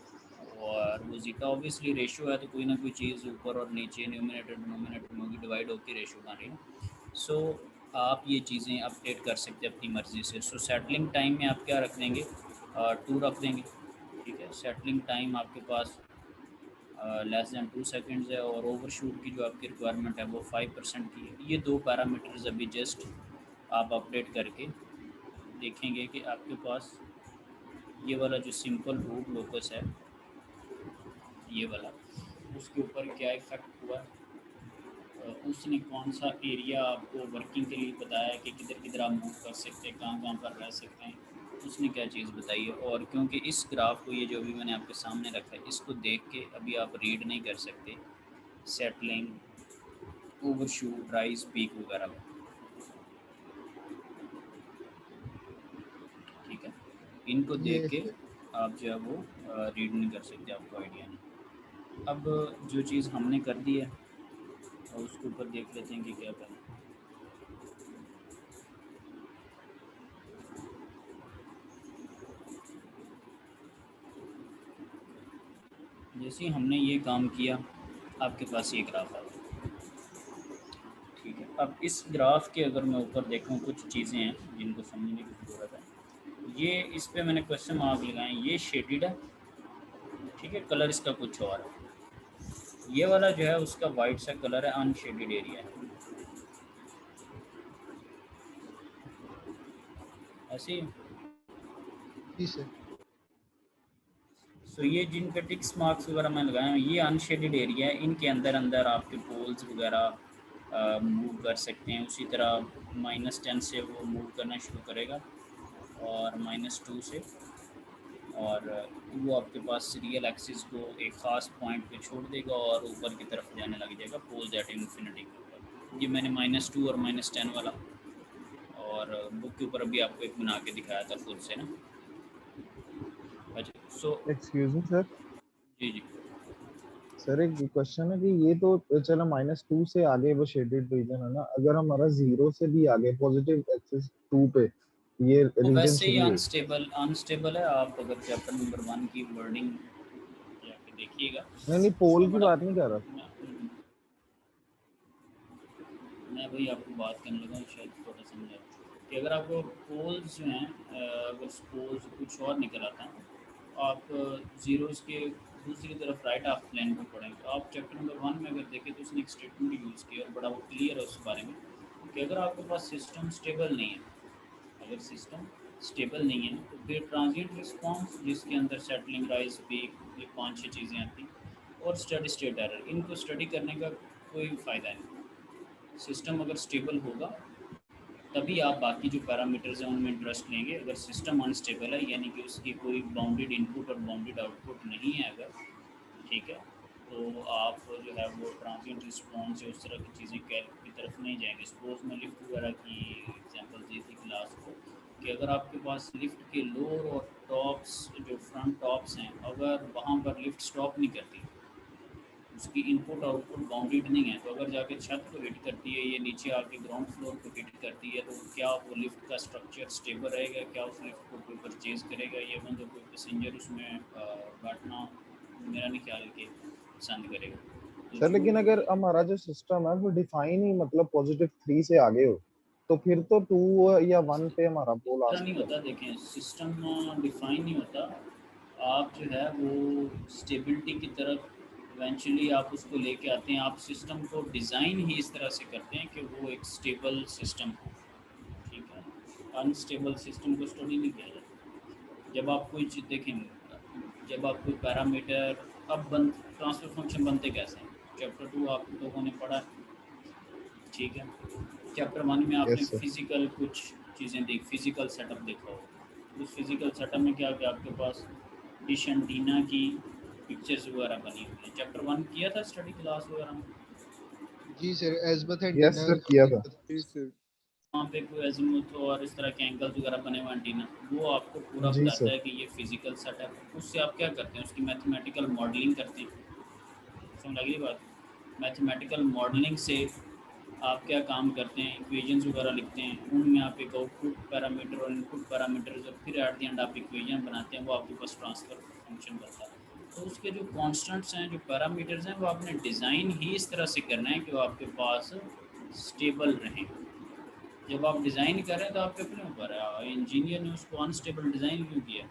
और वो जीटा ऑब्वियसली रेशो है, तो कोई ना कोई चीज़ ऊपर और नीचे न्यूमिनेटर डिनोमिनेटर में होगी, डिवाइड होकर रेशो बन रही है। सो आप ये चीज़ें अपडेट कर सकते हैं अपनी मर्ज़ी से। सो सेटलिंग टाइम में आप क्या रख देंगे, 2 रख देंगे, ठीक है। सेटलिंग टाइम आपके पास <2 सेकंड्स है, और ओवरशूट की जो आपकी रिक्वायरमेंट है वो 5% की है। ये दो पैरामीटर्स अभी जस्ट आप अपडेट करके देखेंगे कि आपके पास ये वाला जो सिंपल रूट लोकस है, ये वाला, उसके ऊपर क्या इफेक्ट हुआ, उसने कौन सा एरिया आपको वर्किंग के लिए बताया कि किधर किधर आप मूव कर सकते हैं, कहाँ कहाँ पर रह सकते हैं, उसने क्या चीज़ बताई है। और क्योंकि इस ग्राफ को, ये जो भी मैंने आपके सामने रखा है, इसको देख के अभी आप रीड नहीं कर सकते सेटलिंग, ओवरशूट, राइज, पीक वगैरह। इनको देख यस के सर। आप जो है वो रीड नहीं कर सकते, आपको आइडिया नहीं। अब जो चीज़ हमने कर दी है और उसके ऊपर देख लेते हैं कि क्या करना है। जैसे ही हमने ये काम किया, आपके पास ये ग्राफ आ गया। ठीक है, अब इस ग्राफ के अगर मैं ऊपर देखूँ, कुछ चीज़ें हैं जिनको समझने की ज़रूरत है। ये इस पे मैंने क्वेश्चन मार्क लगाए, ये शेडेड है, ठीक है, कलर इसका कुछ और है। ये वाला जो है उसका वाइट सा कलर है, अनशेडेड एरिया है। ऐसे ही जी सर। सो ये जिन पे टिक्स मार्क्स वगैरह मैं लगाया हूँ, ये अनशेडेड एरिया है। इनके अंदर अंदर आपके पोल्स वगैरह मूव कर सकते हैं। उसी तरह -10 से वो मूव करना शुरू करेगा और -2 से, और वो आपके पास रियल एक्सिस को एक ख़ास पॉइंट पे छोड़ देगा और ऊपर की तरफ जाने लग जाएगा पोल्स एट इन्फिनिटी के ऊपर। ये मैंने -2 और -10 वाला और बुक के ऊपर अभी आपको एक बना के दिखाया था खुद से ना। अच्छा, सो एक्सक्यूज मी सर। जी जी। सर एक क्वेश्चन है कि ये तो चलो -2 से आगे वो शेडेड रीजन है ना, अगर हमारा 0 से भी आगे पॉजिटिव एक्सिस 2 पे ये वो रीजन वैसे ही शुरू हो। अनस्टेबल है। आप अगर चैप्टर नंबर 1 की वर्डिंग जाके देखिएगा, नहीं नहीं, पोल उसमें की बड़ा बात नहीं कर रहा। मैं भाई आपको बात करने लगा, शायद थोड़ा समझ आए कि अगर आपको पोल्स जो हैं, अगर पोल्स कुछ और निकल आता है, आप जीरोस के दूसरी तरफ राइट हाफ प्लेन पर पढ़ेंगे, तो आप चैप्टर नंबर 1 में अगर देखें तो उसने एक स्टेटमेंट यूज़ किया और बड़ा वो क्लियर है उस बारे में कि अगर आपके पास सिस्टम स्टेबल नहीं है, अगर सिस्टम स्टेबल नहीं है तो फिर ट्रांजिएंट रिस्पांस, जिसके अंदर सेटलिंग, राइज, पीक, ये 5-6 चीज़ें आती हैं, और स्टडी स्टेट एरर, इनको स्टडी करने का कोई फ़ायदा नहीं। सिस्टम अगर स्टेबल होगा तभी आप बाकी जो पैरामीटर्स हैं उनमें इंटरेस्ट लेंगे। अगर सिस्टम अनस्टेबल है, यानी कि उसकी कोई बाउंडेड इनपुट और बाउंडेड आउटपुट नहीं है अगर, ठीक है, तो आप जो है वो ट्रांजिएंट रिस्पॉन्स या उस तरह की चीज़ें की तरफ नहीं जाएंगे। सपोज मैं लिफ्ट वगैरह की एग्जांपल दी थी क्लास को कि अगर आपके पास लिफ्ट के लोअर और टॉप्स, जो फ्रंट टॉप्स हैं, अगर वहाँ पर लिफ्ट स्टॉप नहीं करती, उसकी इनपुट आउटपुट बाउंडेड नहीं है, तो अगर जाके छत को हिट करती है, ये नीचे आके ग्राउंड फ्लोर को हिट करती है, तो क्या वो लिफ्ट का स्ट्रक्चर स्टेबल रहेगा? क्या उस लिफ्ट को कोई परचेज़ करेगा? या मतलब कोई पैसेंजर उसमें बैठना मेरा नहीं ख्याल कि पसंद करेगा। तो सर जो लेकिन अगर हमारा जो सिस्टम है वो डिफाइन ही मतलब +3 से आगे हो, तो फिर तो 2 या 1 पे हमारा इस पोल आ तरह नहीं सकता है। होता, देखें, सिस्टम डिफाइन नहीं होता। आप जो है वो स्टेबिलिटी की तरफ इवेंचुअली आप उसको लेके आते हैं। आप सिस्टम को डिज़ाइन ही इस तरह से करते हैं कि वो एक स्टेबल सिस्टम हो, ठीक है। अनस्टेबल सिस्टम को स्टडी नहीं किया जाता। जब आप कोई चीज़ देखेंगे, जब आप कोई पैरामीटर, अब बन ट्रांसफर फंक्शन बनते कैसे हैं, चैप्टर 2 आप लोगों ने पढ़ा, ठीक है। चैप्टर 1 में आपने यस सर। फिज़िकल कुछ चीज़ें देख, फिज़िकल सेटअप देखा होगा। उस फिज़िकल सेटअप में क्या क्या आपके पास डिश एंटीना की पिक्चर्स वगैरह बनी हुई है। चैप्टर 1 किया था स्टडी क्लास वगैरह में, जी सर, एज़्मुथ यस एंटीना सर, किया था। देखा था। जी सर। वहाँ पे कोई अज़ीमुथ और इस तरह के एंगल्स वगैरह बने हुए एंटीना, वो आपको पूरा जी बताता सर। है कि ये फिज़िकल सेटअप है। उससे आप क्या करते हैं, उसकी मैथमेटिकल मॉडलिंग करते हैं। समझ लगी बात? मैथमेटिकल मॉडलिंग से आप क्या काम करते हैं, इक्वेशंस वगैरह लिखते हैं, उनमें आप एक आउटपुट पैरामीटर और इनपुट पैरामीटर, जब फिर एट द एंड आप इक्वेशन बनाते हैं, वो आपके पास ट्रांसफ़र फंक्शन बनता है। तो उसके जो कांस्टेंट्स हैं, जो पैरामीटर्स हैं, वो आपने डिज़ाइन ही इस तरह से करना है कि वो आपके पास स्टेबल रहें। जब आप डिज़ाइन कर रहे हैं तो आपके अपने ऊपर है, इंजीनियर ने उसको अनस्टेबल डिज़ाइन क्यों किया,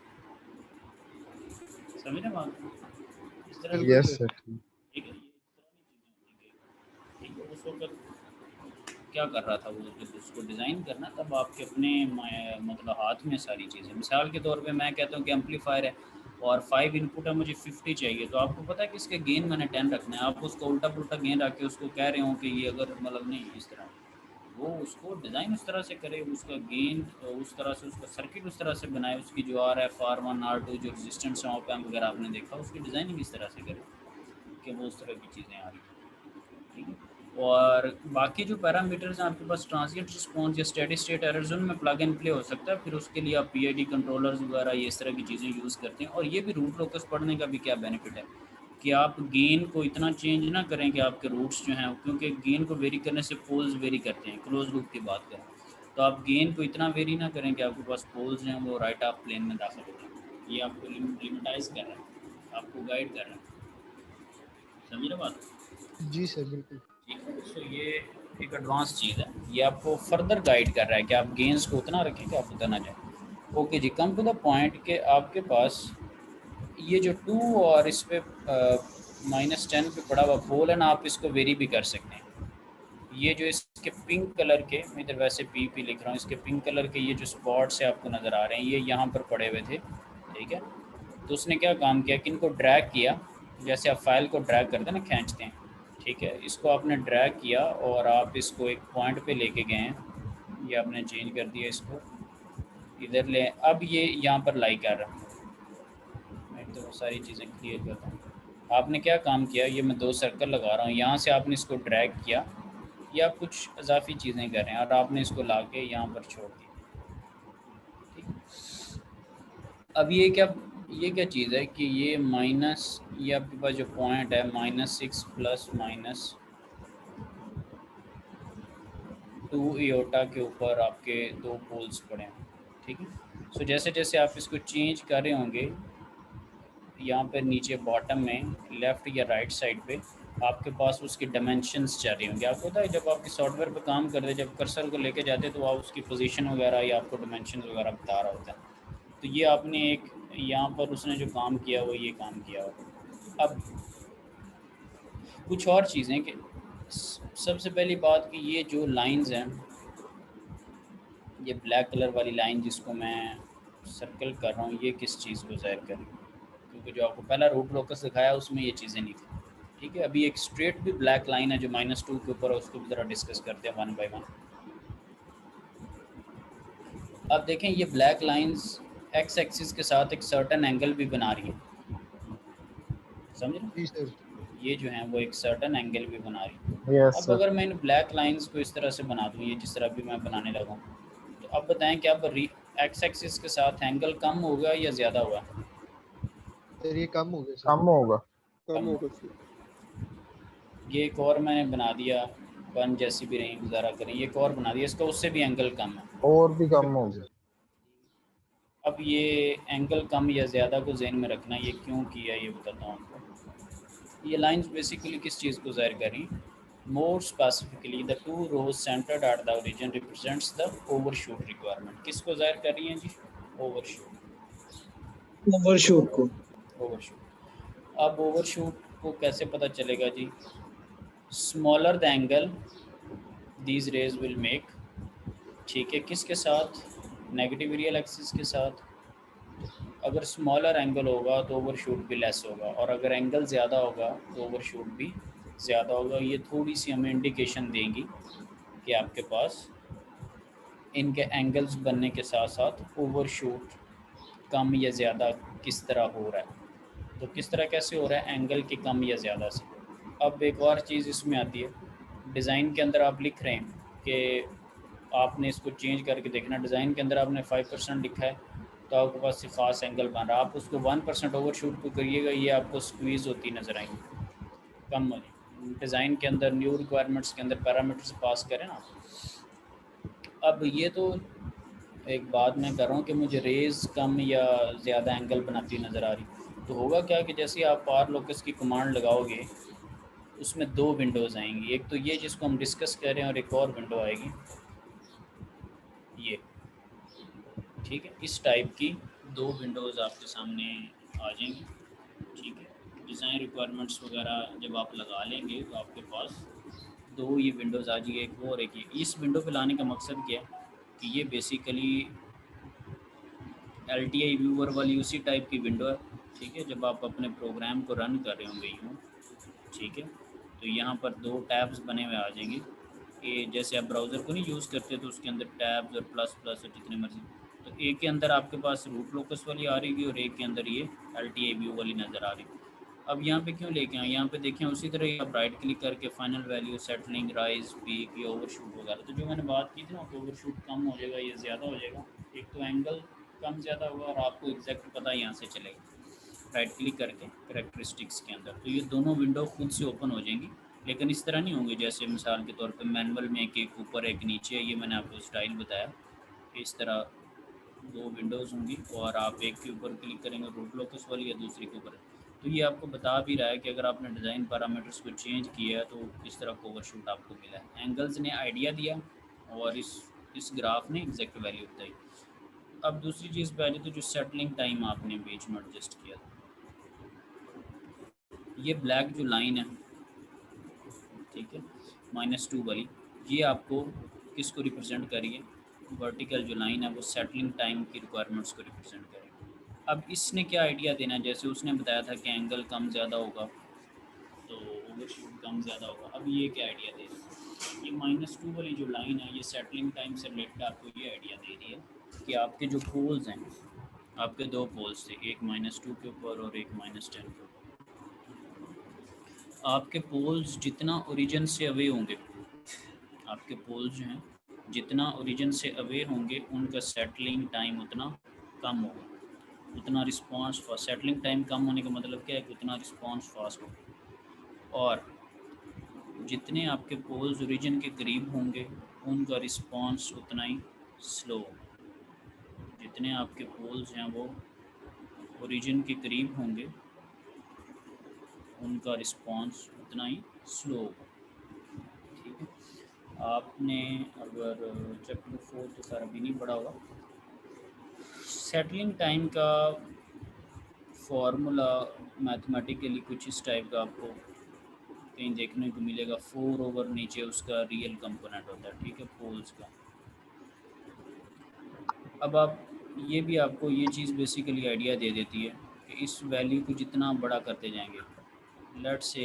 समझ रहे बात? इस तरह की बिल्कुल यस सर। सर, ठीक। ठीक है, ये इस तरह की चीज़ें होती हैं। ठीक है, उस वक्त क्या कर रहा था वो, जब उसको डिज़ाइन करना तब आपके अपने मतलब हाथ में सारी चीज़ें। मिसाल के तौर पे मैं कहता हूँ कि एम्पलीफायर है और 5 इनपुट है, मुझे 50 चाहिए, तो आपको पता है कि इसके गेन मैंने 10 रखना है। आप उसको उल्टा पुल्टा गेन रख के उसको कह रहे हो कि ये अगर मतलब नहीं, इस तरह वो उसको डिज़ाइन उस तरह से करे, उसका गेन उस तरह से, उसका सर्किट उस तरह से बनाए, उसकी जो RF, R1, R2 जो रेजिस्टेंस है, ऑप एम्प वगैरह आपने देखा, उसकी डिज़ाइनिंग इस तरह से करे कि वो उस तरह की चीज़ें आ रही हैं, ठीक है। और बाकी जो पैरामीटर्स हैं आपके पास ट्रांजिएंट रिस्पॉन्स या स्टेडी स्टेट एरर्स उनमें प्लग एंड प्ले हो सकता है। फिर उसके लिए आप पीआईडी कंट्रोलर्स वगैरह ये इस तरह की चीज़ें यूज़ करते हैं। और ये भी रूट लोकस पढ़ने का भी क्या बेनिफिट है कि आप गेन को इतना चेंज ना करें कि आपके रूट्स जो हैं, क्योंकि गेन को वेरी करने से पोल्स वेरी करते हैं, क्लोज लूप की बात करें तो आप गेन को इतना वेरी ना करें कि आपके पास पोल्स जो हैं वो राइट ऑफ प्लेन में दाखिल हो जाए। ये आपको लिमिटाइज कर रहा है, आपको गाइड कर रहा है। समझ रहे बात? जी सर बिल्कुल। ठीक है, सो ये एक एडवांस चीज़ है, ये आपको फर्दर गाइड कर रहा है कि आप गेंस को उतना रखें कि आप उतना ना जाए। ओके जी, कम टू द पॉइंट कि आपके पास ये जो 2 और इस पे -10 पे पड़ा हुआ पोल है ना, आप इसको वेरी भी कर सकते हैं। ये जो इसके पिंक कलर के, मैं इधर वैसे पी लिख रहा हूँ, इसके पिंक कलर के ये जो स्पॉट्स है आपको नज़र आ रहे हैं, ये यहाँ पर पड़े हुए थे। ठीक है, तो उसने क्या काम किया कि इनको ड्रैग किया, जैसे आप फाइल को ड्रैग करते हैं ना, खींचते हैं। ठीक है, इसको आपने ड्रैग किया और आप इसको एक पॉइंट पे लेके गए हैं। ये आपने चेंज कर दिया, इसको इधर ले, अब ये यहाँ पर लाई कर रहा है। मैं तो वो सारी चीज़ें क्लियर करता हूँ। आपने क्या काम किया, ये मैं 2 सर्कल लगा रहा हूँ, यहाँ से आपने इसको ड्रैग किया या कुछ इजाफी चीज़ें कर रहे हैं और आपने इसको ला के यहाँ पर छोड़ दिया। ठीक, अब ये क्या चीज़ है कि ये माइनस, ये आपके पास जो पॉइंट है -6 प्लस -2 एयोटा के ऊपर आपके 2 पोल्स पड़े हैं। ठीक है, सो जैसे जैसे आप इसको चेंज कर रहे होंगे, यहाँ पर नीचे बॉटम में लेफ़्ट या राइट साइड पे आपके पास उसकी डायमेंशंस चल रही होंगी। आपको पता है जब आप सॉफ्टवेयर पे काम करते हैं, जब कर्सर को लेके जाते हैं तो आप उसकी पोजीशन वगैरह या आपको डायमेंशंस वगैरह बता रहा होता है। तो ये आपने एक यहाँ पर उसने जो काम किया वो ये काम किया हो। अब कुछ और चीज़ें कि सबसे पहली बात कि ये जो लाइंस हैं, ये ब्लैक कलर वाली लाइन जिसको मैं सर्कल कर रहा हूँ, ये किस चीज़ को ज़ाहिर कर रही है, क्योंकि जो आपको पहला रूट लोकस दिखाया उसमें ये चीज़ें नहीं थी। ठीक है, अभी एक स्ट्रेट भी ब्लैक लाइन है जो -2 के ऊपर है, उसको भी ज़रा डिस्कस करते हैं वन बाय वन। अब देखें, ये ब्लैक लाइंस एक्स एक्सिस के साथ एक सर्टेन एंगल भी बना रही है, समझ रहे? जी सर। ये जो है वो एक सर्टेन एंगल भी बना रही है। यस अब सर। अगर मैं इन ब्लैक लाइंस को इस तरह से बना दूँ, ये जिस तरह भी मैं बनाने लगा हूँ, तो अब बताएं कि अब एक्स एक्सिस के साथ एंगल कम होगा या ज़्यादा होगा? सर ये कम हो गया सर। कम होगा। कम होगा सर। ये एक और मैंने बना दिया, वन जैसी भी रही गुजारा करें, ये एक और बना दिया, इसका उससे भी एंगल कम है। और भी कम होगा। अब ये एंगल कम या ज़्यादा को जहन में रखना, ये क्यों किया ये बताता हूँ आपको। ये लाइंस बेसिकली किस चीज़ को ज़ाहिर करी, more specifically the 2 rose centred at the origin represents the overshoot requirement. किसको ज़ाहिर कर रही हैं जी? ओवरशूट को। ओवरशूट। अब ओवरशूट को कैसे पता चलेगा जी? Smaller the angle these rays will make. ठीक है, किसके साथ? नेगेटिव रियल एक्सिस के साथ। अगर स्मॉलर एंगल होगा तो ओवरशूट भी लेस होगा, और अगर एंगल ज़्यादा होगा तो ओवरशूट भी ज़्यादा होगा। ये थोड़ी सी हमें इंडिकेशन देंगी कि आपके पास इनके एंगल्स बनने के साथ साथ ओवरशूट कम या ज़्यादा किस तरह हो रहा है। तो किस तरह कैसे हो रहा है? एंगल के कम या ज़्यादा से। अब एक और चीज़ इसमें आती है, डिज़ाइन के अंदर आप लिख रहे हैं कि आपने इसको चेंज करके देखना। डिज़ाइन के अंदर आपने 5% लिखा है तो आपके पास से खास एंगल बन रहा है, आप उसको 1% ओवरशूट को करिएगा, ये आपको स्क्वीज़ होती नज़र आएंगी, कम हो जाए। डिज़ाइन के अंदर न्यू रिक्वायरमेंट्स के अंदर पैरामीटर्स पास करें ना। अब ये तो एक बात मैं कर रहा हूँ कि मुझे रेज़ कम या ज़्यादा एंगल बनाती नज़र आ रही, तो होगा क्या कि जैसे आप पार लोकस की कमांड लगाओगे उसमें 2 विंडोज़ आएंगी, एक तो ये जिसको हम डिस्कस कर रहे हैं और एक और विंडो आएगी ये। ठीक है, इस टाइप की 2 विंडोज़ आपके सामने आ जाएंगी। ठीक है, डिज़ाइन रिक्वायरमेंट्स वगैरह जब आप लगा लेंगे तो आपके पास 2 ये विंडोज़ आ जाएगी, एक वो और एक ये। इस विंडो पे लाने का मकसद क्या है कि ये बेसिकली LTI व्यूअर वाली उसी टाइप की विंडो है। ठीक है, जब आप अपने प्रोग्राम को रन कर रहे होंगे यूँ, ठीक है, तो यहाँ पर 2 टैब्स बने हुए आ जाएंगे कि जैसे आप ब्राउज़र को नहीं यूज़ करते तो उसके अंदर टैब्स और प्लस प्लस और जितने मर्जी, तो एक के अंदर आपके पास रूट लोकस वाली आ रही है और एक के अंदर ये LTI व्यू वाली नज़र आ रही है। अब यहाँ पे क्यों लेके आए, यहाँ पे देखें उसी तरह ही आप राइट क्लिक करके final value, settling, rise, peak, ये ओवरशूट वगैरह, तो जो मैंने बात की थी ना कि ओवरशूट कम हो जाएगा, ये ज़्यादा हो जाएगा। एक तो एंगल कम ज़्यादा होगा और आपको एग्जैक्ट पता यहाँ से चलेगा राइट क्लिक करके करैक्टरिस्टिक्स के अंदर, तो ये दोनों विंडो खुद से ओपन हो जाएंगी। लेकिन इस तरह नहीं होंगे जैसे मिसाल के तौर पे मैनुअल में एक ऊपर एक नीचे, ये मैंने आपको स्टाइल बताया कि इस तरह दो विंडोज़ होंगी और आप एक के ऊपर क्लिक करेंगे रूट लोकस वाली या दूसरी के ऊपर। तो ये आपको बता भी रहा है कि अगर आपने डिज़ाइन पैरामीटर्स को चेंज किया है तो किस तरह का ओवरशूट आपको मिला है। एंगल्स ने आइडिया दिया और इस ग्राफ ने एग्जैक्ट वैल्यू बताई। अब दूसरी चीज़ पे आ जाए तो जो सेटलिंग टाइम आपने बीच में एडजस्ट किया था, ये ब्लैक जो लाइन है, ठीक है, -2 वाली, ये आपको किसको रिप्रेजेंट करिए, वर्टिकल जो लाइन है वो सेटलिंग टाइम की रिक्वायरमेंट्स को रिप्रेजेंट करेगी। अब इसने क्या आइडिया देना है, जैसे उसने बताया था कि एंगल कम ज़्यादा होगा तो ओवरशूट कम ज़्यादा होगा। अब ये क्या आइडिया दे रहा है, ये -2 वाली जो लाइन है ये सेटलिंग टाइम से रिलेटेड आपको ये आइडिया दे रही है कि आपके जो पोल्स हैं, आपके दो पोल्स थे, एक -2 के ऊपर और एक -10 के ऊपर, आपके पोल्स जितना ओरिजिन से अवे होंगे, आपके पोल्स जो हैं जितना ओरिजिन से अवे होंगे उनका सेटलिंग टाइम उतना कम होगा, उतना रिस्पांस फास्ट। सेटलिंग टाइम कम होने का मतलब क्या है कि उतना रिस्पांस फास्ट होगा। और जितने आपके पोल्स ओरिजिन के करीब होंगे उनका रिस्पांस उतना ही स्लो होगा। जितने आपके पोल्स हैं वो ओरिजिन के करीब होंगे उनका रिस्पांस उतना ही स्लो होगा, ठीक है। आपने अगर चैप्टर 4 तो सारा भी नहीं पढ़ा होगा। सेटलिंग टाइम का फॉर्मूला मैथमेटिकली कुछ इस टाइप का आपको कहीं देखने को मिलेगा, 4 ओवर नीचे उसका रियल कंपोनेंट होता है, ठीक है, पोल्स का। अब आप ये भी आपको ये चीज़ बेसिकली आइडिया दे देती है कि इस वैल्यू को जितना बड़ा करते जाएंगे, लेट से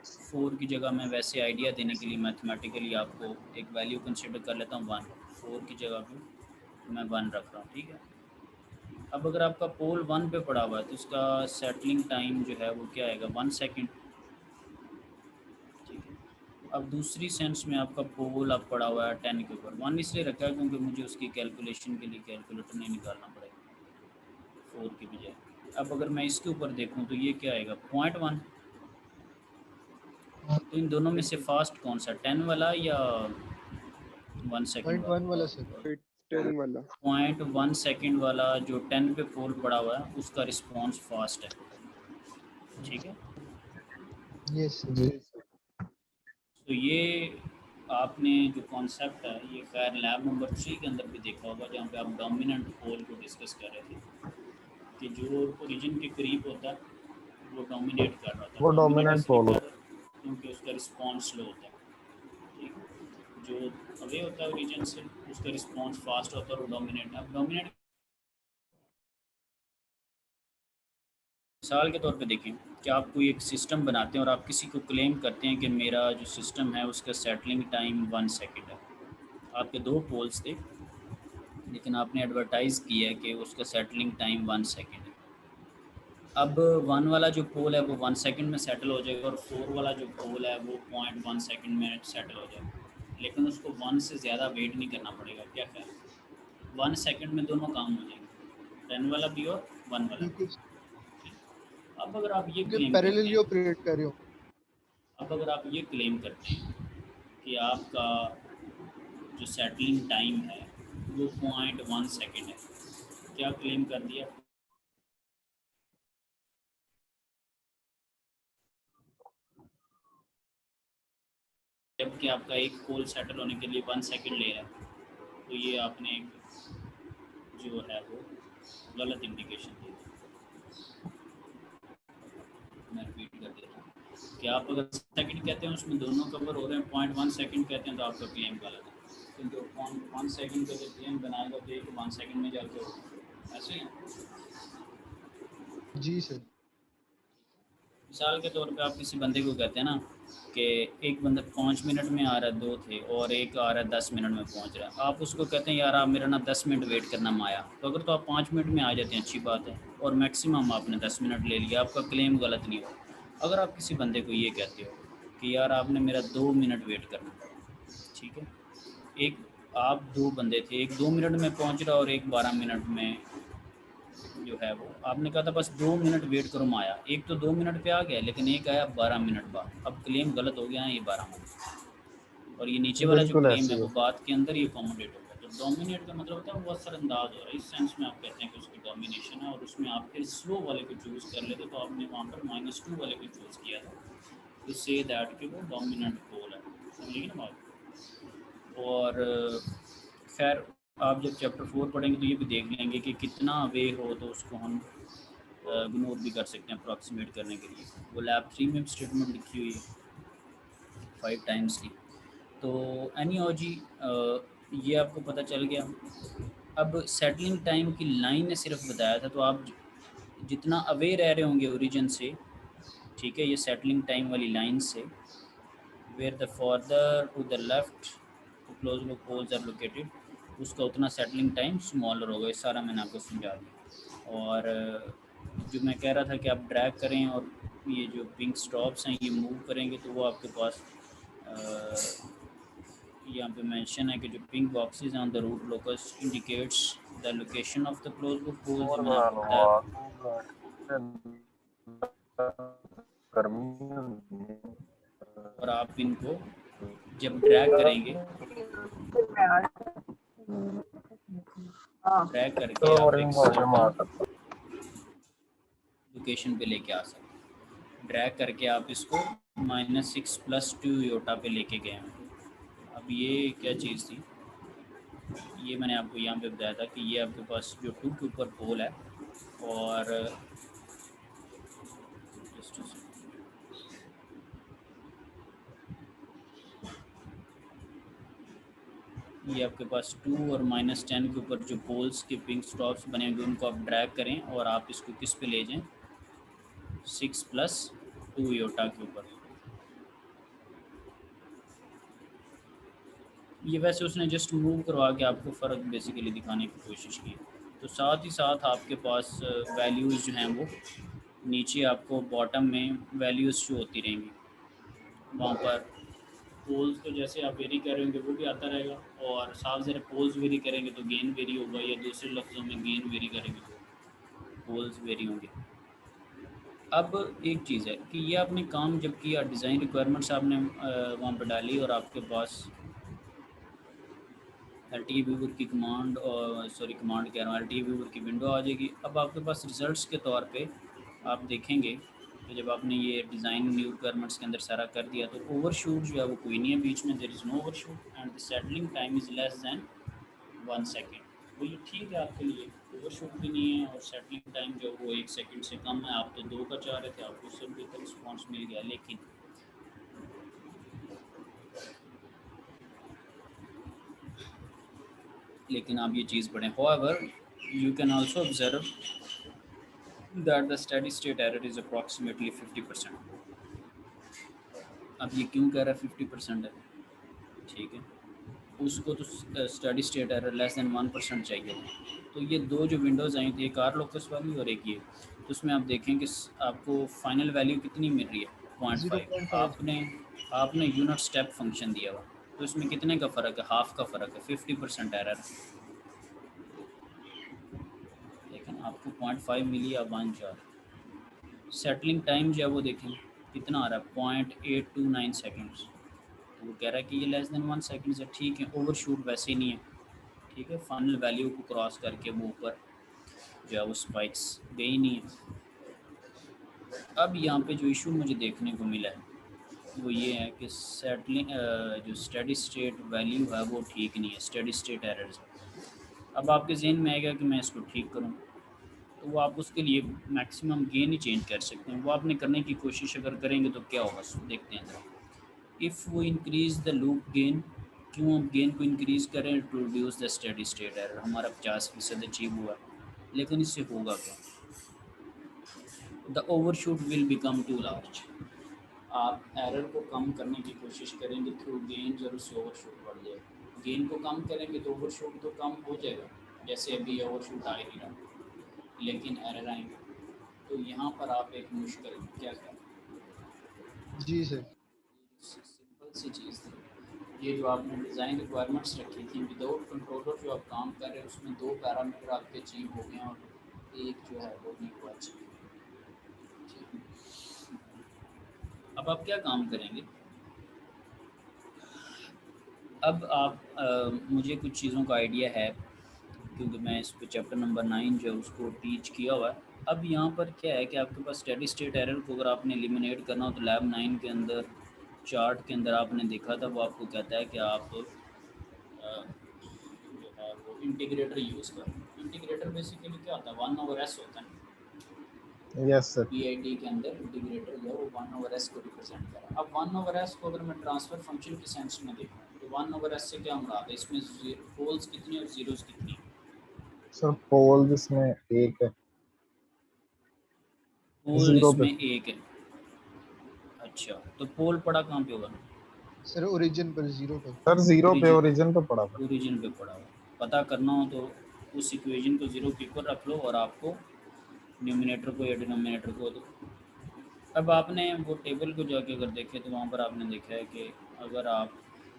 4 की जगह मैं वैसे आइडिया देने के लिए मैथमेटिकली आपको एक वैल्यू कंसिडर कर लेता हूँ 1, 4 की जगह पे मैं 1 रख रहा हूँ, ठीक है। अब अगर आपका पोल 1 पे पड़ा हुआ है तो उसका सेटलिंग टाइम जो है वो क्या आएगा, 1 सेकेंड, ठीक है। अब दूसरी सेंस में आपका पोल अब पड़ा हुआ है 10 के ऊपर, 1 इसलिए रखा है क्योंकि मुझे उसकी कैलकुलेशन के लिए कैलकुलेटर नहीं निकालना पड़ेगा 4 की बजाय। अब अगर मैं इसके ऊपर देखूँ तो ये क्या आएगा, 0.1। तो इन दोनों में से फास्ट कौन सा, 10 वाला या 1 सेकेंड 0.1 वाला सर, वाला? 10 वाला 0.1 सेकेंड वाला जो 10 पे पोल पड़ा हुआ है उसका रिस्पांस फास्ट है, ठीक है। यस जी तो ये आपने जो कॉन्सेप्ट है ये खैर लैब नंबर 3 के अंदर भी देखा होगा, जहाँ पे आप डोमिनेंट पोल को डिस्कस कर रहे थे कि जो ओरिजिन के करीब होता है वो डोमिनेट कर रहा था। वो डोमिनेंट पोल क्योंकि उसका रिस्पांस स्लो होता है, ठीक है। जो अवे होता है ओरिजिन से उसका रिस्पांस फास्ट होता है और डोमिनेट। अब डोमिनेट मिसाल के तौर पे देखें कि आप कोई एक सिस्टम बनाते हैं और आप किसी को क्लेम करते हैं कि मेरा जो सिस्टम है उसका सेटलिंग टाइम 1 सेकेंड है। आपके दो पोल्स थे लेकिन आपने एडवर्टाइज़ किया है कि उसका सेटलिंग टाइम 1 सेकेंड है। अब 1 वाला जो पोल है वो 1 सेकेंड में सेटल हो जाएगा और 4 वाला जो पोल है वो 0.1 सेकेंड में सेटल हो जाएगा, लेकिन उसको 1 से ज़्यादा वेट नहीं करना पड़ेगा। क्या ख्याल, 1 सेकेंड में दोनों काम हो जाएंगे, 10 वाला भी और 1 वाला भी। अब अगर आप ये क्लेम करते पैरेलली हैं, ऑपरेट कर रहे हो, अब अगर आप ये क्लेम करते हैं कि आपका जो सेटलिंग टाइम है वो 0.1 सेकेंड है, क्या क्लेम कर दिया? जबकि आपका एक पोल सेटल होने के लिए 1 सेकेंड ले रहा है, तो ये आपने जो है वो गलत इंडिकेशन दी। मैं रिपीट कर देता हूँ कि आप अगर सेकंड कहते हैं उसमें दोनों कवर हो रहे हैं, 0.1 सेकंड कहते हैं तो आपका क्लेम गलत है, क्योंकि 0.1 सेकंड का जब क्लेम बनाएगा तो एक 1 सेकंड में जाके होगा, ऐसे ही। जी सर। मिसाल के तौर पे आप किसी बंदे को कहते हैं ना कि एक बंदा 5 मिनट में आ रहा है, 2 थे, और एक आ रहा है 10 मिनट में पहुंच रहा है। आप उसको कहते हैं यार आप मेरा ना 10 मिनट वेट करना माया, तो अगर तो आप 5 मिनट में आ जाते हैं अच्छी बात है, और मैक्सिमम आपने 10 मिनट ले लिया, आपका क्लेम गलत नहीं होगा। अगर आप किसी बंदे को ये कहते हो कि यार आपने मेरा 2 मिनट वेट करना, ठीक है, एक आप दो बंदे थे, एक 2 मिनट में पहुंच रहा और एक 12 मिनट में जो है वो, आपने कहा था बस 2 मिनट वेट करो मैं आया, एक तो 2 मिनट पे आ गया लेकिन एक आया 12 मिनट बाद, अब क्लेम गलत हो गया है ये 12 मिनट, और ये नीचे वाला जो बिल्कुल क्लेम ऐसे है ही वो है। बात के अंदर ही अकोमोडेट होगा। तो डोमिनेट का मतलब होता है वो असरअंदाज हो रहा है, इस सेंस में आप कहते हैं कि उसकी डोमिनेशन है, और उसमें आप फिर स्लो वाले को चूज़ कर लेते, तो आपने वहाँ पर -2 वाले को चूज़ किया था टू से दैट कि वो डोमिनेंट पोल है, समझिए ना बात। और खैर आप जब चैप्टर 4 पढ़ेंगे तो ये भी देख लेंगे कि कितना वे हो तो उसको हम इग्नोर भी कर सकते हैं अप्रॉक्सीमेट करने के लिए। वो लैब 3 में स्टेटमेंट लिखी हुई है 5 टाइम्स की। तो एनियोलॉजी ये आपको पता चल गया। अब सेटलिंग टाइम की लाइन ने सिर्फ बताया था, तो आप जितना अवे रह रहे होंगे ओरिजिन से, ठीक है, ये सेटलिंग टाइम वाली लाइन से, where the further to the left the close loop holes are located, उसका उतना सेटलिंग टाइम स्मॉलर होगा। ये सारा मैंने आपको समझा दिया। और जो मैं कह रहा था कि आप ड्रैग करें और ये जो पिंक स्टॉप्स हैं ये मूव करेंगे तो वो आपके पास यहाँ पे मेंशन है कि जो pink boxes on the root locus indicates the location of the close loop hole, जो और मैंने बना आपको लो बताया था। गर्मी होती है। और आप इनको जब ड्रैग करेंगे, ड्रैग करके चलो आप मरीन एक को आगे मार सर्टन सकता लोकेशन पे लेके आ सकते हैं। ड्रैग करके आप इसको -6 + 2 योटा पे लेके गए हैं। अब ये क्या चीज़ थी, ये मैंने आपको यहाँ पे बताया था कि ये आपके पास जो 2 के ऊपर पोल है, और just a second, ये आपके पास 2 और -10 के ऊपर जो पोल्स के पिंक स्टॉप्स बने हुए उनको आप ड्रैग करें और आप इसको किस पे ले जाएं, 6 + 2 योटा के ऊपर। ये वैसे उसने जस्ट मूव करवा के आपको फ़र्क बेसिकली दिखाने की कोशिश की। तो साथ ही साथ आपके पास वैल्यूज़ जो हैं वो नीचे आपको बॉटम में वैल्यूज़ शो होती रहेंगी। वहाँ पर पोल्स तो जैसे आप वेरी करेंगे वो भी आता रहेगा, और साफ ज़रा पोल्स वेरी करेंगे तो गेन वेरी होगा, या दूसरे लफ्ज़ों में गेन वेरी करेंगे तो पोल्स वेरी होंगे। अब एक चीज़ है कि ये आपने काम जब किया, डिज़ाइन रिक्वायरमेंट्स आपने वहाँ पर डाली और आपके पास एलटी व्यूवर की कमांड, और सॉरी कमांड कह रहा हूँ, एलटी व्यूवर की विंडो आ जाएगी। अब आपके पास रिजल्ट्स के तौर पे आप देखेंगे कि जब आपने ये डिज़ाइन न्यू रिक्वायरमेंट्स के अंदर सारा कर दिया तो ओवरशूट जो है वो कोई नहीं है बीच में, there is no overshoot and the settling time is less than 1 second. तो ये ठीक है आपके लिए, ओवरशूट भी नहीं है और सेटलिंग टाइम जो वो 1 सेकेंड से कम है। आप तो 2 का चाह रहे थे, आपको उससे भी बेहतर रिस्पॉन्स मिल गया। लेकिन आप ये चीज़ पढ़ें, however you can also observe that the steady state error is approximately 50%। अब ये क्यों कह रहा है 50% है, ठीक है, उसको तो steady state error less than 1% चाहिए था। तो ये दो जो विंडोज़ आई थी, एक आर लोकस वाली और एक ये, तो उसमें आप देखें कि आपको फाइनल वैल्यू कितनी मिल रही है, 0.5। 0.5। आपने यूनिट स्टेप फंक्शन दिया हुआ, तो इसमें कितने का फ़र्क है, हाफ का फ़र्क है, 50% एरर। लेकिन आपको 0.5 मिली या 1 सेटलिंग टाइम जो है वो देखें कितना आ रहा है, 0.829 सेकेंड्स। तो वो कह रहा है कि ये लेस देन 1 सेकेंड है, ठीक है, ओवरशूट वैसे ही नहीं है, ठीक है, फाइनल वैल्यू को क्रॉस करके वो ऊपर जो है वो स्पाइक्स गई नहीं है। अब यहाँ पे जो इशू मुझे देखने को मिला है वो ये है कि सेटलिंग जो स्टेडी स्टेट वैल्यू है वो ठीक नहीं है, स्टेडी स्टेट एरर्स। अब आपके जहन में आएगा कि मैं इसको ठीक करूँ, तो वो आप उसके लिए मैक्सिमम गेन ही चेंज कर सकते हैं। वो आपने करने की कोशिश अगर करेंगे तो क्या होगा, देखते हैं ज़रा। इफ़ वो इंक्रीज़ द लूप गेन, क्यों हम गेन को इंक्रीज़ करें, to reduce the steady state error. हमारा 50% अचीव हुआ, लेकिन इससे होगा क्या, the overshoot will become too large. आप एरर को कम करने की कोशिश करेंगे थ्रू गेन, और उससे ओवरशूट बढ़ जाएगा। गेन को कम करेंगे तो ओवरशूट तो कम हो जाएगा, जैसे अभी ओवरशूट आ ही नहीं रहा, लेकिन एरर आएंगे। तो यहाँ पर आप एक मुश्किल क्या करें, जी सर। सिंपल सी चीज़ थी ये जो आपने डिज़ाइन रिक्वायरमेंट्स रखी थी विदाउट कंट्रोलर जो आप काम कर रहे हैं उसमें दो पैरामीटर आपके अचीव हो गए और एक जो है वो नहीं हुआ अचीव। अब आप क्या काम करेंगे? अब आप मुझे कुछ चीज़ों का आइडिया है क्योंकि मैं इस पे चैप्टर नंबर 9 जो है उसको टीच किया हुआ है। अब यहाँ पर क्या है कि आपके पास स्टेडी स्टेट एरर को अगर आपने एलिमिनेट करना हो तो लैब 9 के अंदर चार्ट के अंदर आपने देखा था वो आपको कहता है कि आप जो है वो इंटीग्रेटर यूज़ करें। इंटीग्रेटर बेसिकली क्या होता है 1/s होता है। Yes sir. PID के अंदर इंटीग्रेटर जो है वो 1/s को रिप्रेजेंट कर रहा है। अब 1/s को अगर मैं ट्रांसफ़र फंक्शन के सेंस में देखूँ तो 1/s से क्या मुराद है? इसमें पोल्स कितनी और जीरोस कितनी? सर पोल इसमें एक है, पोल 0 पे। इसमें एक है। अच्छा तो पोल पड़ा कहाँ पे होगा? सर ओरिजिन पर 0 पर। सर 0 पे, ओरिजिन ओरिजिन पे पड़ा था। ओरिजिन पे पड़ा हुआ। पता करना हो तो उस इक्वेशन को 0 के ऊपर रख लो और आपको न्यूमिनेटर को या डिनोमिनेटर को दो। अब आपने वो टेबल को जाके अगर देखें तो वहाँ पर आपने देखा है कि अगर आप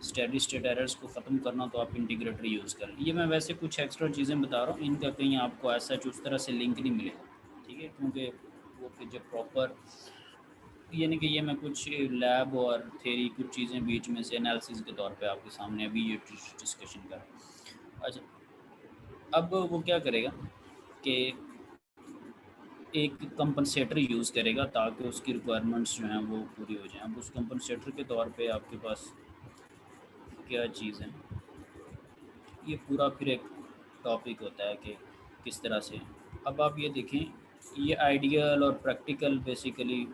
स्टेडी स्टेट एरर्स को ख़त्म करना तो आप इंटीग्रेटर यूज़ करें। ये मैं वैसे कुछ एक्स्ट्रा चीज़ें बता रहा हूँ, इनका कहीं आपको ऐसा उस तरह से लिंक नहीं मिलेगा, ठीक है? क्योंकि वो फिर जब प्रॉपर यानी कि ये मैं कुछ लैब और थ्योरी कुछ चीज़ें बीच में से एनालिसिस के तौर पे आपके सामने अभी ये डिस्कशन कर रहा हूँ। अच्छा अब वो क्या करेगा कि एक कंपनसेटर यूज़ करेगा ताकि उसकी रिक्वायरमेंट्स जो हैं वो पूरी हो जाएं। अब उस कंपनसेटर के तौर पे आपके पास क्या चीज़ है, ये पूरा फिर एक टॉपिक होता है कि किस तरह से। अब आप ये देखें ये आइडियल और प्रैक्टिकल बेसिकली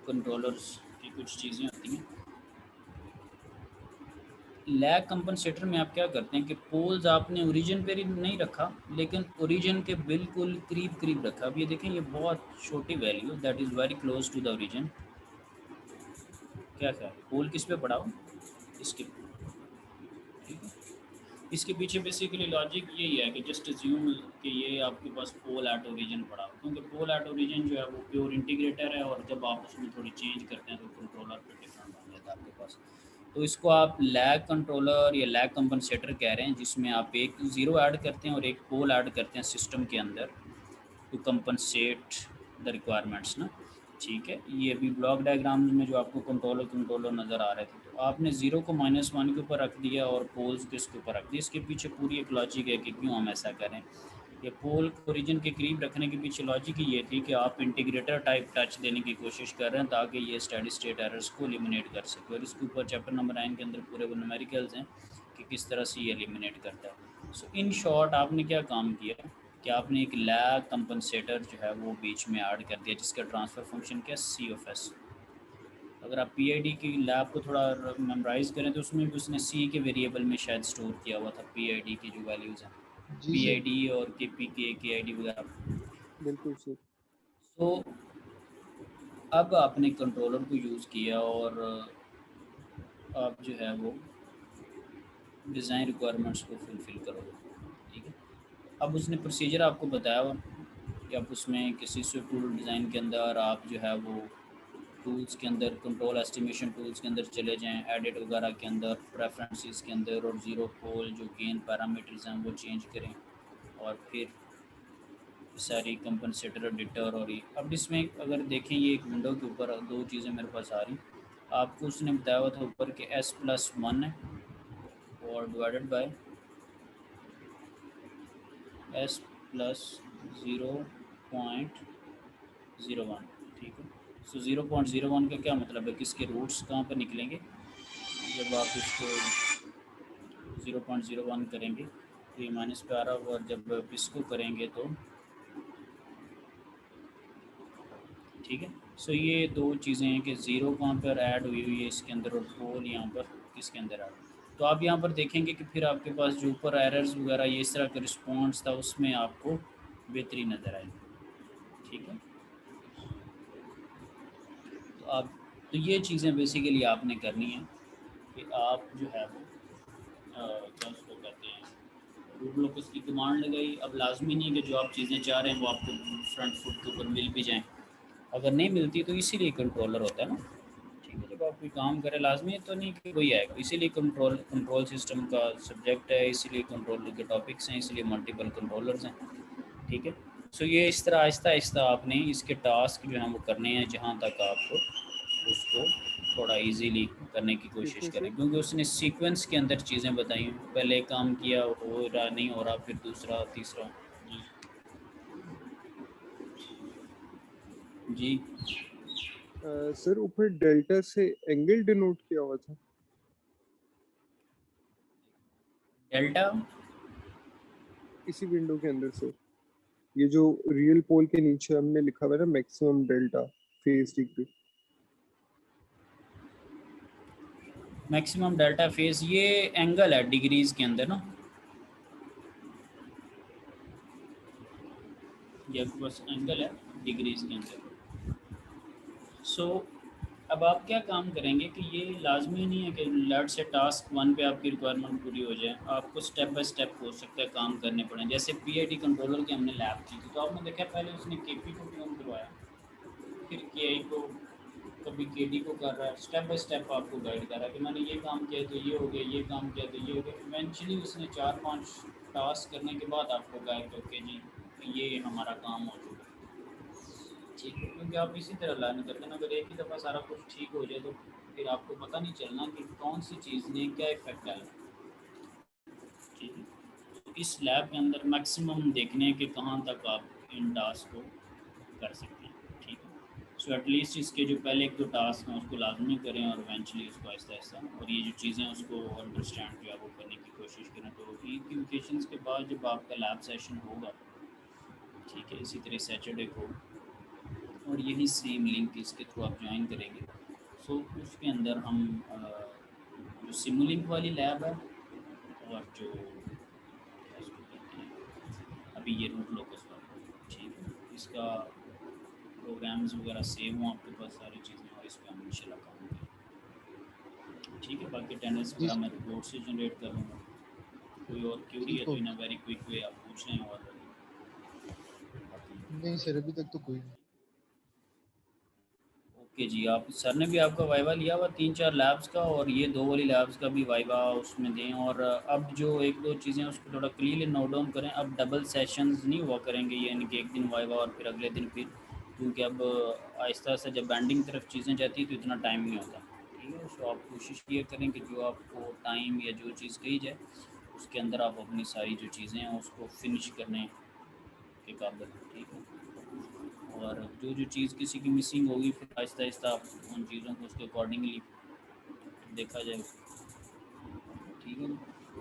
कंट्रोलर्स की कुछ चीज़ें होती हैं। लैग कंपनसेटर में आप क्या करते हैं कि पोल्स आपने ओरिजिन पे नहीं रखा लेकिन ओरिजिन के बिल्कुल करीब करीब रखा। अब ये देखें ये बहुत छोटी value that is very close to the origin. क्या क्या पोल किस पे पड़ा हो? इसके, ठीक है। इसके पीछे बेसिकली लॉजिक यही है कि जस्ट अज्यूम कि ये आपके पास पोल एट ओरिजिन पड़ा हो, क्योंकि पोल एट ओरिजिन जो है वो प्योर इंटीग्रेटर है और जब आप उसमें थोड़ी चेंज करते हैं तो कंट्रोलर पे डिफरेंट हो जाता है आपके पास। तो इसको आप लैग कंट्रोलर या लैग कंपनसेटर कह रहे हैं जिसमें आप एक ज़ीरो ऐड करते हैं और एक पोल ऐड करते हैं सिस्टम के अंदर टू कंपनसेट द रिक्वायरमेंट्स ना, ठीक है। ये अभी ब्लॉक डायग्राम में जो आपको कंट्रोलर नज़र आ रहे थे तो आपने ज़ीरो को -1 के ऊपर रख दिया और पोल्स को इसके ऊपर रख दिया। इसके पीछे पूरी एक लॉजिक है कि क्यों हम ऐसा करें। ये पोल को ओरिजिन के करीब रखने के पीछे लॉजिक ही ये थी कि आप इंटीग्रेटर टाइप टच देने की कोशिश कर रहे हैं ताकि ये स्टेडी स्टेट एरर्स को एलिमिनेट कर सके। और इसके ऊपर चैप्टर नंबर 9 के अंदर पूरे वो न्यूमेरिकल्स हैं कि किस तरह से ये एलिमिनेट करता है। सो इन शॉर्ट आपने क्या काम किया कि आपने एक लैग कंपनसेटर जो है वो बीच में ऐड कर दिया जिसका ट्रांसफ़र फंक्शन क्या C(f)। अगर आप PID की लैब को थोड़ा मेमोराइज़ करें तो उसमें भी उसने C के वेरिएबल में शायद स्टोर किया हुआ था PID की जो वैल्यूज़ हैं, जी सर। PID और KPK KID वगैरह। बिल्कुल सर। तो अब आपने कंट्रोलर को यूज़ किया और आप जो है वो डिज़ाइन रिक्वायरमेंट्स को फुलफ़िल करोगे, ठीक है। अब उसने प्रोसीजर आपको बताया हुआ कि आप उसमें किसी स्विफ्ट टूल डिज़ाइन के अंदर आप जो है वो टूल्स के अंदर कंट्रोल एस्टिमेशन टूल्स के अंदर चले जाएं, एडिट वगैरह के अंदर, प्रेफरेंसेस के अंदर और ज़ीरो पोल जो गेन पैरामीटर्स हैं वो चेंज करें और फिर सारी कंपनसेटर एडिटर। और ये अब इसमें अगर देखें ये एक विंडो के ऊपर दो चीज़ें मेरे पास आ रही। आपको उसने बताया हुआ था ऊपर के S+1 है और डिवाइडेड बाय S+0.01, ठीक है। सो 0.01 का क्या मतलब है कि इसके रूट्स कहाँ पर निकलेंगे जब आप इसको 0.01 करेंगे तो ये माइनस पे आ रहा होगा और जब आप इसको करेंगे तो ठीक है। सो ये दो चीज़ें हैं कि ज़ीरो कहाँ पर ऐड हुई हुई है इसके अंदर और पोल यहाँ पर किसके अंदर ऐड। तो आप यहाँ पर देखेंगे कि फिर आपके पास जो ऊपर एरर्स वगैरह ये इस तरह का रिस्पॉन्स था उसमें आपको बेहतरी नज़र आएगी, ठीक है। तो आप तो ये चीज़ें बेसिकली आपने करनी है कि आप जो है वो क्या उसको कहते हैं रूट लोकस की कमांड लगाई। अब लाजमी नहीं है कि जो आप चीज़ें चाह रहे हैं वो आपको फ्रंट फुट के ऊपर मिल भी जाएँ, अगर नहीं मिलती तो इसीलिए कंट्रोलर होता है ना, ठीक है। जब जब आप कोई काम करें लाजमी तो नहीं कि कोई है, इसीलिए कंट्रोल सिस्टम का सब्जेक्ट है, इसीलिए कंट्रोलर के टॉपिक्स हैं, इसलिए मल्टीपल कंट्रोलर्स हैं। ठीक है, सो ये इस तरह आहिस्ता आहिस्ता आपने इसके टास्क जो हैं वो करने हैं, जहाँ तक आपको उसको थोड़ा इजीली करने की ठीक कोशिश है करें, सर। क्योंकि उसने सीक्वेंस के अंदर चीज़ें बताई हैं। पहले एक काम किया, हो रहा नहीं हो रहा, फिर दूसरा तीसरा। जी जी। सर ऊपर डेल्टा से एंगल डिनोट किया हुआ था। डेल्टा इसी विंडो के अंदर सर, ये जो रियल पोल के नीचे हमने लिखा हुआ है ना, maximum delta phase degree. Maximum delta phase, ये एंगल है डिग्रीज के अंदर ना, ये बस एंगल है डिग्रीज के अंदर। सो अब आप क्या काम करेंगे कि ये लाजमी नहीं है कि लेट से टास्क 1 पे आपकी रिक्वायरमेंट पूरी हो जाए, आपको स्टेप बाय स्टेप हो सकता है काम करने पड़े। जैसे पीआईडी कंट्रोलर की हमने लैब की थी, तो आपने देखा पहले उसने केपी को ट्यून करवाया, फिर केआई को, कभी केडी को कर रहा है, स्टेप बाय स्टेप आपको गाइड कर रहा है कि मैंने ये काम किया तो ये हो गया, ये काम किया तो ये हो गया। इवेंचुअली उसने 4-5 टास्क करने के बाद आपको गाइड ओके जी ये हमारा काम हो चुका है। ठीक है, क्योंकि आप इसी तरह लर्न करते हैं ना, अगर एक ही दफ़ा सारा कुछ ठीक हो जाए तो फिर आपको पता नहीं चलना कि कौन सी चीज़ ने क्या इफेक्ट डाला। ठीक है, तो इस लैब के अंदर मैक्सिमम देखने हैं कि कहाँ तक आप इन टास्क को कर सकते हैं। ठीक है, सो एटलीस्ट इसके जो पहले एक दो टास्क हैं उसको लाजमी करें, और इवेंचुअली उसको आहिस्ता आहिस्ता, और ये जो चीज़ें हैं उसको अंडरस्टैंड जो है वो करने की कोशिश करें। तो ईद की वेकेशंस के बाद जब आपका लैब सेशन होगा, ठीक है, इसी तरह सैटरडे को, और यही सेम लिंक इसके थ्रू आप ज्वाइन करेंगे, सो उसके अंदर हम जो सिमुलिंक वाली लैब है, और जो क्या इसको कहते हैं अभी ये रूट लोकस वाला, ठीक है, इसका प्रोग्राम्स वगैरह सेव हों आपके पास सारी चीज़ें, और इस पर हम इंशाल्लाह काम करें। ठीक है, बाकी अटेंडेंस जी वगैरह मैं रिपोर्ट से जनरेट कर लूँगा। कोई और क्यूरी है ठीक तो हो इन वेरी क्विक वे आप पूछ लें, और नहीं सर, अभी तक तो कोई नहीं। ओके जी। आप सर ने भी आपका वाइवा लिया हुआ 3-4 लैब्स का, और ये 2 वाली लैब्स का भी वाइवा उसमें दें, और अब जो 1-2 चीज़ें उसको थोड़ा क्लियरली नोट डाउन करें। अब डबल सेशंस नहीं हुआ करेंगे, यानी कि एक दिन वाइवा और फिर अगले दिन फिर, क्योंकि अब आहिस्ता आहिस्ता जब बैंडिंग तरफ चीज़ें जाती हैं तो इतना टाइम नहीं होता। ठीक है, सो आप कोशिश किया करें कि जो आपको टाइम या जो चीज़ कही जाए उसके अंदर आप अपनी सारी जो चीज़ें हैं उसको फिनिश करने के काबिल। ठीक है, और जो चीज़ किसी की मिसिंग होगी फिर आहिस्ता आहिस्ता आप उन चीज़ों को उसके अकॉर्डिंगली देखा जाए। ठीक है,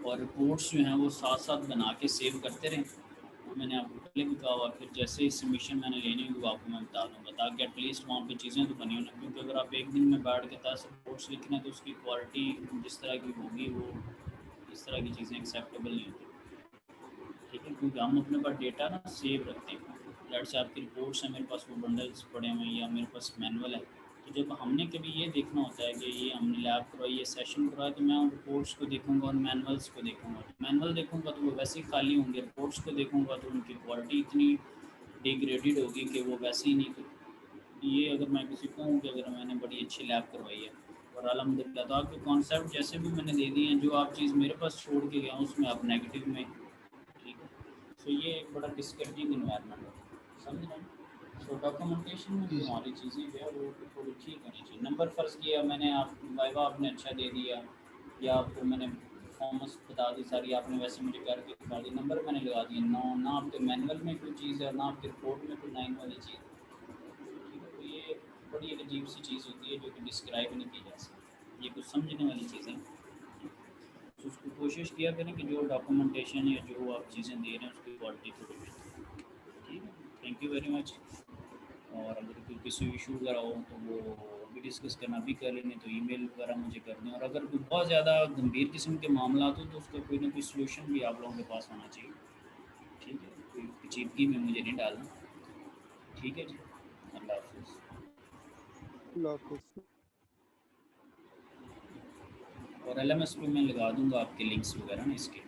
और रिपोर्ट्स जो हैं वो साथ साथ बना के सेव करते रहें। मैंने आपको पहले भी कहा हुआ, फिर जैसे ही सबमिशन मैंने लेनी होगी वो आपको मैं बता दूँगा, ताकि एटलीस्ट वहाँ पे चीज़ें तो बनी हो ना, क्योंकि अगर आप एक दिन में बैठ के 10 रिपोर्ट्स लिखना है तो उसकी क्वालिटी जिस तरह की होगी वो इस तरह की चीज़ें एक्सेप्टेबल नहीं होती। ठीक है, क्योंकि हम अपने पास डेटा ना सेव रखते हैं। लेट से आपकी रिपोर्ट्स हैं, मेरे पास वो बंडल्स पड़े हुए हैं, या मेरे पास मैनुअल है, तो जब हमने कभी ये देखना होता है कि ये हमने लैब करवाई, ये सेशन करवाया, तो मैं उन रिपोर्ट्स को देखूंगा और मैनुअल्स को देखूंगा। मैनुअल देखूंगा तो वो वैसे ही खाली होंगे, रिपोर्ट्स को देखूंगा तो उनकी क्वालिटी इतनी डिग्रेडेड होगी कि वो वैसे ही नहीं। तो ये अगर मैं किसी को कहूँ कि अगर मैंने बड़ी अच्छी लैब करवाई है और अलहमदिल्ला, तो आपके कॉन्सेप्ट जैसे भी मैंने दे दिए हैं, जो आप चीज़ मेरे पास छोड़ के गया हूँ उसमें आप नेगेटिव में। ठीक है, सो ये एक बड़ा डिस्करेजिंग इन्वायरमेंट है, समझ रहे हैं। सो डॉक्यूमेंटेशन में जी जो सर। हमारी चीज़ें जो है वो थोड़ी ठीक होनी चाहिए। नंबर फ़र्ज़ किया मैंने, आप वाइवा आपने अच्छा दे दिया, या आपको मैंने परफॉर्मेंस बता दी सारी, आपने वैसे मुझे करके बता दी, नंबर मैंने लगा दिए, ना आपके मैनुअल में कोई चीज़ है, ना आपके रिपोर्ट में कोई 9 वाली चीज़। ठीक है, तो ये बड़ी एक अजीब सी चीज़ होती है जो कि डिस्क्राइब नहीं की जा सकती, ये कुछ समझने वाली चीज़ें हैं। तो उसको कोशिश किया करें कि जो डॉक्यूमेंटेशन या जो आप चीज़ें दे रहे हैं उसकी क्वालिटी थोड़ी बेहतर। ठीक है, थैंक यू वेरी मच। और अगर कोई किसी इशू वगैरह हो तो वो अभी डिस्कस करना भी कर लें, तो ईमेल वगैरह मुझे कर दें। और अगर कोई बहुत ज़्यादा गंभीर किस्म के मामला हो तो उसका कोई ना कोई सलूशन भी आप लोगों के पास होना चाहिए। ठीक है, कोई पेचीदगी में मुझे नहीं डालना। ठीक है जी, अल्लाह हाफिज़। अल्लाह हाफिज़। और LMS पे मैं लगा दूँगा आपके लिंक्स वगैरह ना इसके।